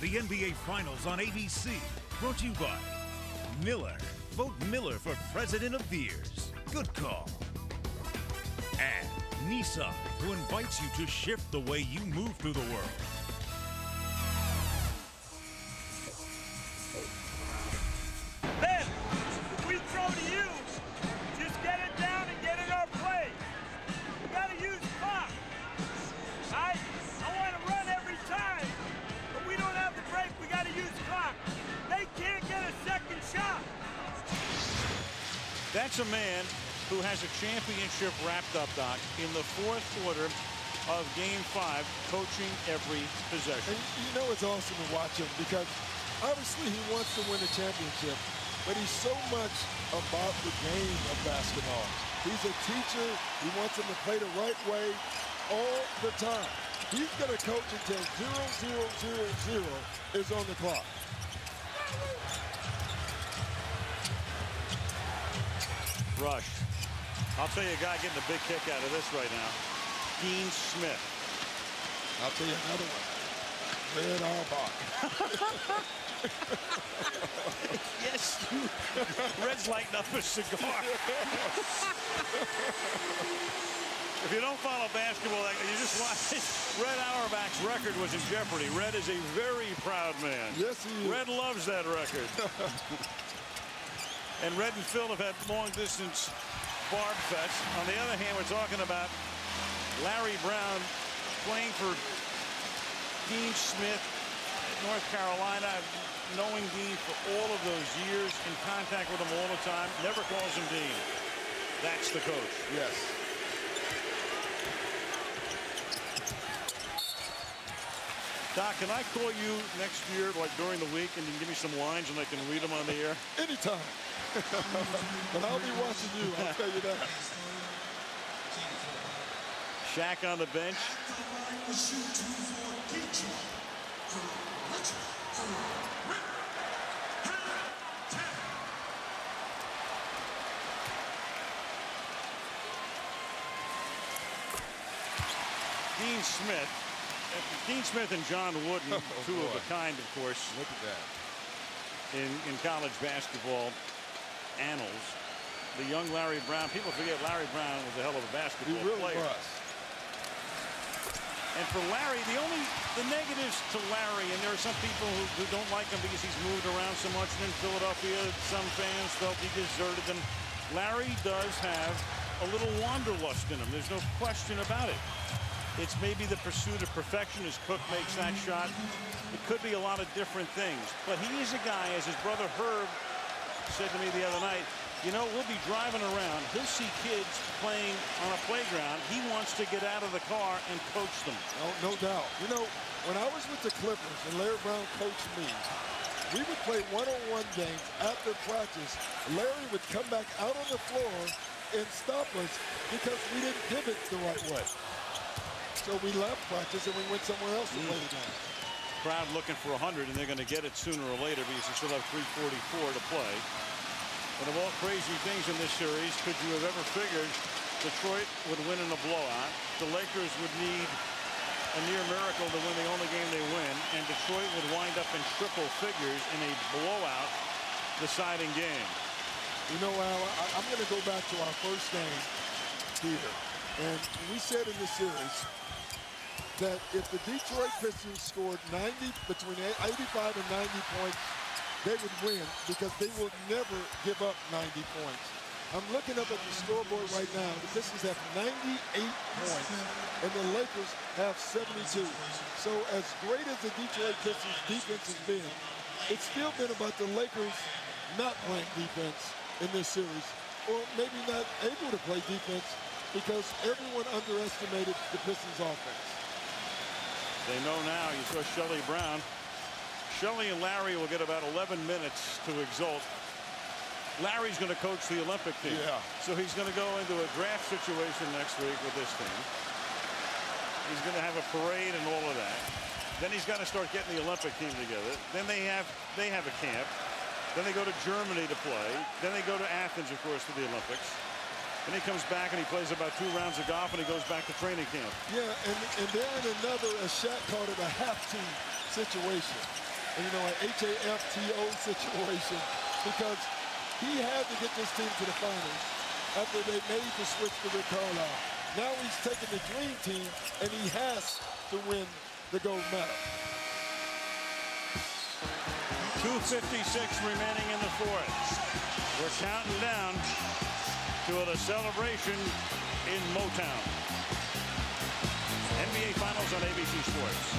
The NBA Finals on ABC, brought to you by Miller. Vote Miller for President of the Years. Good call. And Nissan, who invites you to shift the way you move through the world. Ben, we throw to you. Just get it down and get in our play. We gotta use clock. I want to run every time, but we don't have the break. We gotta use clock. They can't get a second shot. That's a man who has a championship wrapped up, Doc, in the fourth quarter of Game 5, coaching every possession. And you know it's awesome to watch him because obviously he wants to win a championship, but he's so much about the game of basketball. He's a teacher. He wants them to play the right way all the time. He's going to coach until 0-0-0-0 is on the clock. Rush. I'll tell you a guy getting a big kick out of this right now. Dean Smith. I'll tell you another one. Red Auerbach. Yes. Red's lighting up a cigar. If you don't follow basketball, you just watch. Red Auerbach's record was in jeopardy. Red is a very proud man. Yes, he is. Red loves that record. And Red and Phil have had long-distance barb fests. On the other hand, we're talking about Larry Brown playing for Dean Smith at North Carolina, knowing Dean for all of those years, in contact with him all the time, never calls him Dean. That's the coach. Yes. Doc, can I call you next year, like during the week, and you can give me some lines and I can read them on the air? Anytime. But I'll be watching you, I'll tell you that. Shaq on the bench. Dean Smith and John Wooden, two of a kind, of course. Look at that. In college basketball annals. The young Larry Brown. People forget Larry Brown was a hell of a basketball player. He really was. And for Larry, the negatives to Larry, and there are some people who don't like him because he's moved around so much in Philadelphia. Some fans felt he deserted them. Larry does have a little wanderlust in him. There's no question about it. It's maybe the pursuit of perfection as Cook makes that shot. It could be a lot of different things. But he is a guy, as his brother Herb said to me the other night, you know, we'll be driving around. He'll see kids playing on a playground. He wants to get out of the car and coach them. No doubt. You know, when I was with the Clippers and Larry Brown coached me, we would play one-on-one games after practice. Larry would come back out on the floor and stop us because we didn't pivot the right way. So we left practice and we went somewhere else to play the game. Crowd looking for 100, and they're going to get it sooner or later because they still have 3:44 to play. But of all crazy things in this series, could you have ever figured Detroit would win in a blowout? The Lakers would need a near miracle to win the only game they win, and Detroit would wind up in triple figures in a blowout deciding game. You know, Al, I'm going to go back to our first game here. And we said in the series that if the Detroit Pistons scored between 85 and 90 points, they would win because they will never give up 90 points. I'm looking up at the scoreboard right now. The Pistons have 98 points, and the Lakers have 72. So as great as the Detroit Pistons defense has been, it's still been about the Lakers not playing defense in this series, or maybe not able to play defense because everyone underestimated the Pistons offense. They know now. You saw Shelly Brown. Shelly and Larry will get about 11 minutes to exult. Larry's going to coach the Olympic team. Yeah. So he's going to go into a draft situation next week with this team. He's going to have a parade and all of that. Then he's got to start getting the Olympic team together. Then they have a camp. Then they go to Germany to play. Then they go to Athens, of course, for the Olympics. Then he comes back and he plays about 2 rounds of golf and he goes back to training camp. Yeah, and they're in another, as Shaq called it, a half team situation. And, you know, an HAFTO situation, because he had to get this team to the finals after they made the switch to Rick Carlisle. Now he's taking the dream team, and he has to win the gold medal. 2:56 remaining in the fourth. We're counting down to a celebration in Motown. NBA Finals on ABC Sports.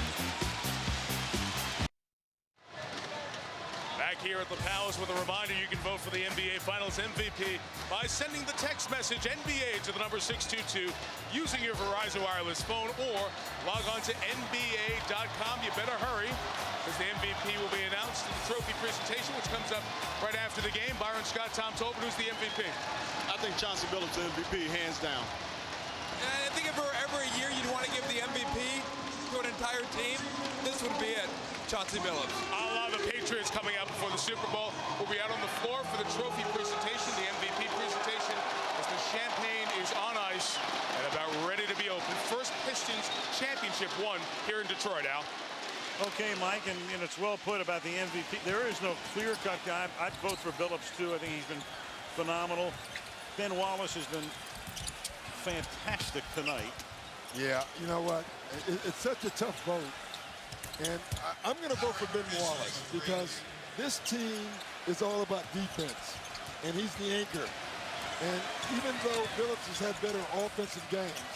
Back here at the Palace with a reminder, you can vote for the NBA Finals MVP by sending the text message NBA to the number 622 using your Verizon Wireless phone, or log on to NBA.com. You better hurry, because the MVP will be announced in the trophy presentation, which comes up right after the game. Byron Scott, Tom Tobin, who's the MVP? I think Chauncey Billups the MVP, hands down. I think if every year you'd want to give the MVP to an entire team, this would be it. Chauncey Billups. A la the Patriots coming out before the Super Bowl. We'll be out on the floor for the trophy presentation, the MVP presentation, as the champagne is on ice and about ready to be opened. First Pistons championship won here in Detroit, Al. Okay, Mike, and it's well put about the MVP. There is no clear-cut guy. I'd vote for Billups, too. I think he's been phenomenal. Ben Wallace has been fantastic tonight. Yeah, you know what? It's such a tough vote. And I'm going to vote for Ben Wallace because this team is all about defense, and he's the anchor. And even though Billups has had better offensive games,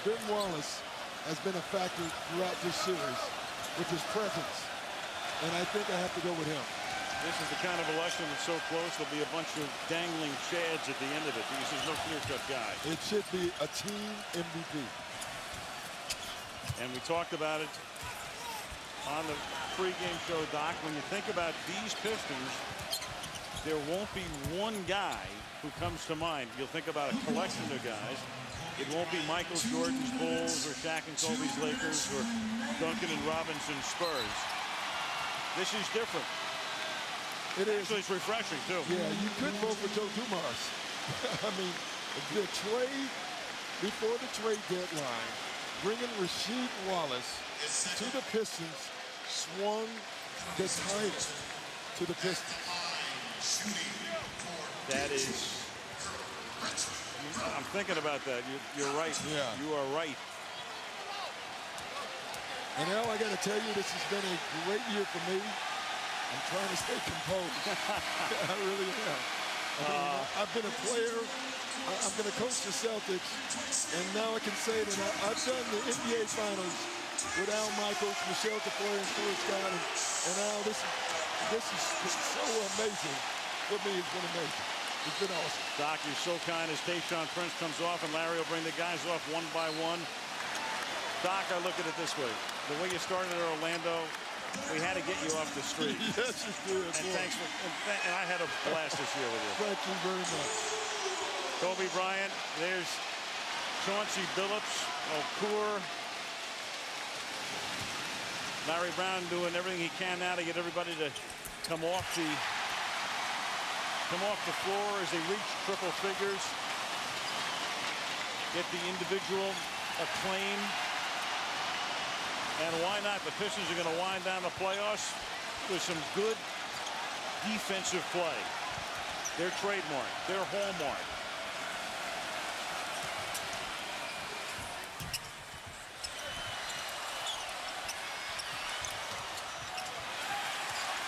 Ben Wallace has been a factor throughout this series with his presence. And I think I have to go with him. This is the kind of election that's so close, there'll be a bunch of dangling chads at the end of it because there's no clear-cut guy. It should be a team MVP. And we talked about it on the pregame show, Doc. When you think about these Pistons, there won't be one guy who comes to mind. You'll think about a collection of guys. It won't be Michael Jordan's Bulls or Shaq and Kobe's Lakers or Duncan and Robinson's Spurs. This is different. It is. Actually, it's refreshing, too. Yeah, you could vote for Joe Dumars. I mean, the trade, before the trade deadline, bringing Rasheed Wallace to the Pistons swung the title to the Pistons. That is, I'm thinking about that. You're right. Yeah. You are right. And Al, I got to tell you, this has been a great year for me. I'm trying to stay composed. I really am. I've been a player. I'm going to coach the Celtics. And now I can say that I've done the NBA Finals with Al Michaels, Michelle Tafoya, and Phil Scott. And Al, this is so amazing. For me, it's been amazing. It's been awesome. Doc, you're so kind as Tayshaun Prince comes off, and Larry will bring the guys off one by one. Doc, I look at it this way. The way you started at Orlando, we had to get you off the street. Yes, you did. And thanks for, and I had a blast this year with you. Thank you very much. Kobe Bryant, there's Chauncey Billups, Okur, Larry Brown doing everything he can now to get everybody to come off the floor as they reach triple figures. Get the individual acclaim. And why not? The Pistons are going to wind down the playoffs with some good defensive play. Their trademark, their hallmark.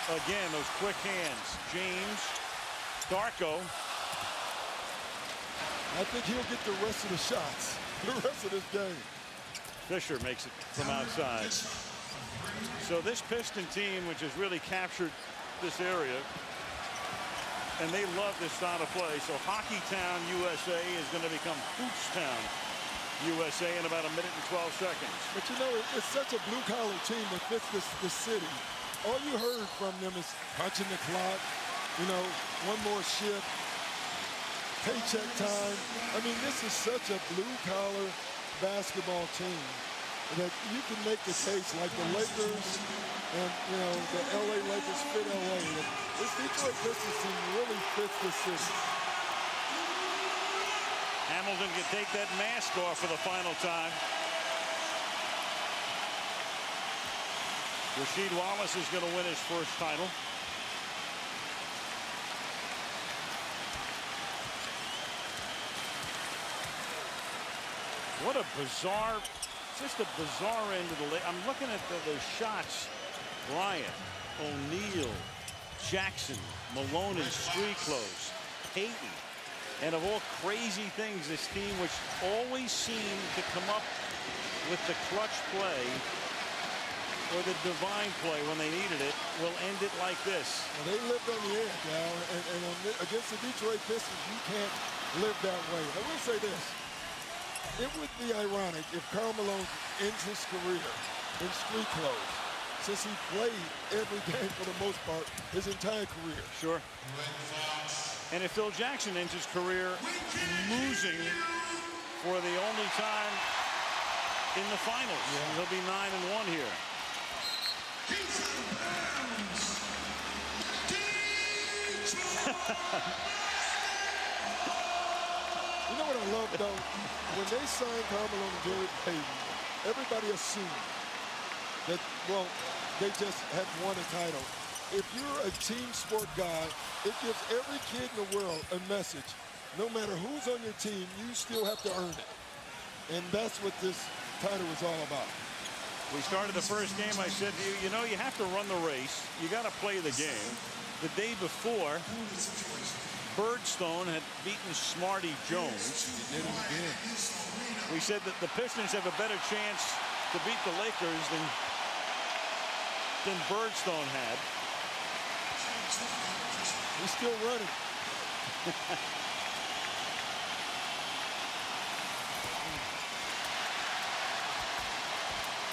Again, those quick hands. James, Darko. I think he'll get the rest of the shots, the rest of this game. Fisher makes it from outside. So this Piston team, which has really captured this area, and they love this style of play. So Hockey Town, USA is going to become Hoops Town, USA in about 1 minute and 12 seconds. But you know, it's such a blue-collar team that fits this city. All you heard from them is punching the clock, you know, one more shift, paycheck time. I mean, this is such a blue-collar basketball team that you can make the case like the Lakers and, you know, the LA Lakers fit LA. This Detroit Pistons team really fits the city. Hamilton can take that mask off for the final time. Rasheed Wallace is going to win his first title. What a bizarre, just a bizarre end of the league. I'm looking at those shots. Bryant, O'Neal, Jackson, Malone in street clothes, Payton. And of all crazy things, this team, which always seemed to come up with the clutch play or the divine play when they needed it, will end it like this. Well, they lived on the edge, Al, and against the Detroit Pistons, you can't live that way. I will say this. It would be ironic if Karl Malone ends his career in street clothes, since he played every game for the most part his entire career. Sure. And if Phil Jackson ends his career losing for the only time in the finals, he'll be 9-1 here. You know what I love, though? When they signed Karl Malone and Gary Payton, everybody assumed that, well, they just had won a title. If you're a team sport guy, it gives every kid in the world a message. No matter who's on your team, you still have to earn it. And that's what this title is all about. We started the first game, I said to you, you know, you have to run the race. You got to play the game. The day before, Birdstone had beaten Smarty Jones. We said that the Pistons have a better chance to beat the Lakers than Birdstone had. He's still running.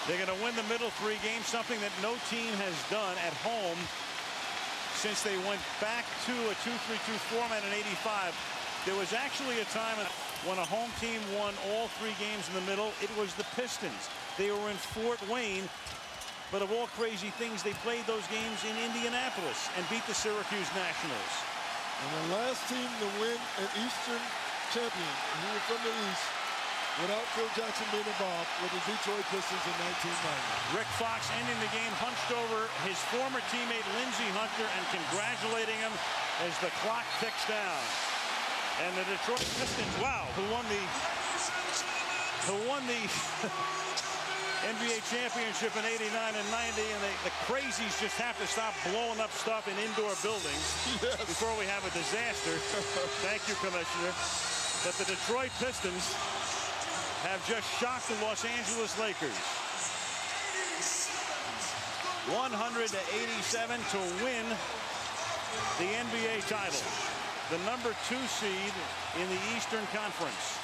They're going to win the middle 3 games, something that no team has done at home since they went back to a 2-3-2 format in '85. There was actually a time when a home team won all 3 games in the middle. It was the Pistons. They were in Fort Wayne, but of all crazy things, they played those games in Indianapolis and beat the Syracuse Nationals. And the last team to win an Eastern champion, and he was from the East, without Phil Jackson being involved, with the Detroit Pistons in 1990. Rick Fox ending the game, hunched over his former teammate Lindsey Hunter and congratulating him as the clock ticks down. And the Detroit Pistons, wow, who won the NBA championship in 89 and 90, and the crazies just have to stop blowing up stuff in indoor buildings before we have a disaster. Thank you, Commissioner. But the Detroit Pistons have just shocked the Los Angeles Lakers. 187 to win the NBA title. The number 2 seed in the Eastern Conference.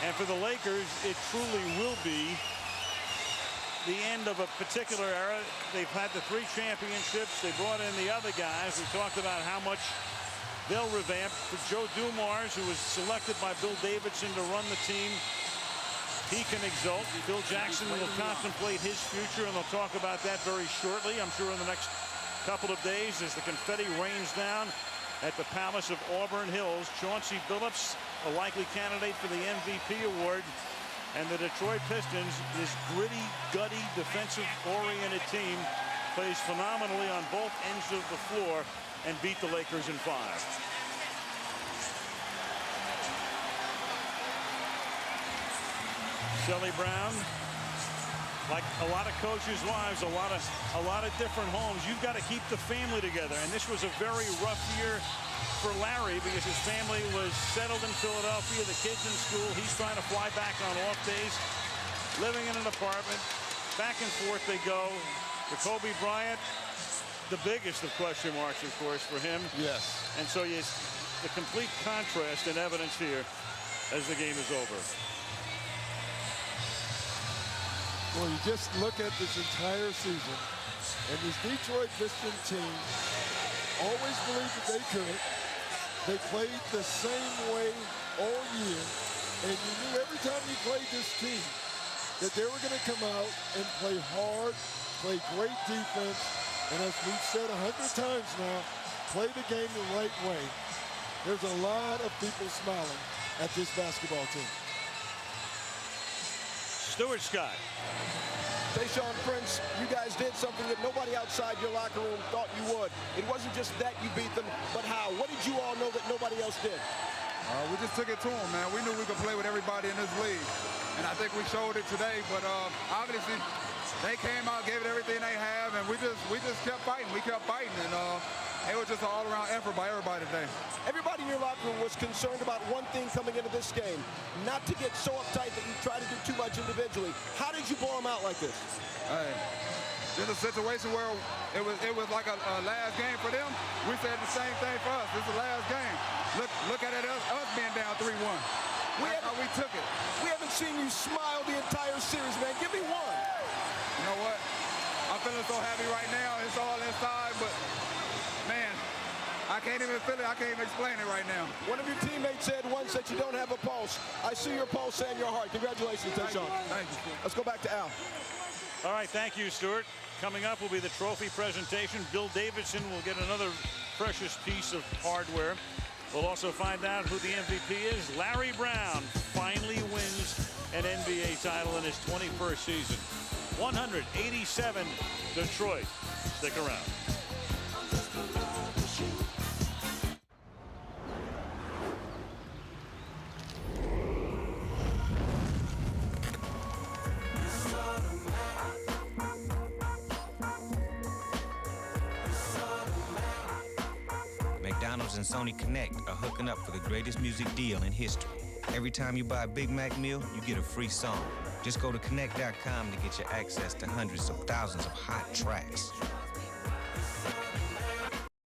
And for the Lakers, it truly will be the end of a particular era. They've had the 3 championships. They brought in the other guys. We talked about how much they'll revamp. For Joe Dumars, who was selected by Bill Davidson to run the team, he can exult. Phil Jackson will contemplate his future, and they'll talk about that very shortly, I'm sure, in the next couple of days as the confetti rains down at the Palace of Auburn Hills. Chauncey Billups, a likely candidate for the MVP award. And the Detroit Pistons, this gritty, gutty, defensive-oriented team, plays phenomenally on both ends of the floor and beat the Lakers in 5. Shelly Brown, like a lot of coaches' wives, a lot of different homes. You've got to keep the family together. And this was a very rough year for Larry because his family was settled in Philadelphia, the kids in school. He's trying to fly back on off days, living in an apartment. Back and forth they go. For Kobe Bryant, the biggest of question marks, of course, for him. Yes. And so the complete contrast and evidence here as the game is over. Well, you just look at this entire season, and this Detroit Pistons team always believed that they could. They played the same way all year, and you knew every time you played this team that they were going to come out and play hard, play great defense, and as we've said 100 times now, play the game the right way. There's a lot of people smiling at this basketball team. Stuart Scott. Tayshaun Prince, you guys did something that nobody outside your locker room thought you would. It wasn't just that you beat them, but how? What did you all know that nobody else did? We just took it to them, man. We knew we could play with everybody in this league. And I think we showed it today. But obviously, they came out, gave it everything they have, and we just kept fighting. We kept fighting. And it was just an all-around effort by everybody today. Everybody in your locker room was concerned about one thing coming into this game, not to get so uptight that you try to do too much individually. How did you blow them out like this? Hey, just a situation where it was like a last game for them. We said the same thing for us. This is the last game. Look at it, us being down 3-1. That's how we took it. We haven't seen you smile the entire series, man. Give me one. You know what? I'm feeling so happy right now. It's all inside, but man, I can't even feel it. I can't even explain it right now. One of your teammates said once that you don't have a pulse. I see your pulse and your heart. Congratulations, Tayshaun. Thank you. Let's go back to Al. All right, thank you, Stuart. Coming up will be the trophy presentation. Bill Davidson will get another precious piece of hardware. We'll also find out who the MVP is. Larry Brown finally wins an NBA title in his 21st season. 187 Detroit. Stick around. McDonald's and Sony Connect are hooking up for the greatest music deal in history. Every time you buy a Big Mac meal, you get a free song. Just go to Connect.com to get your access to hundreds of thousands of hot tracks.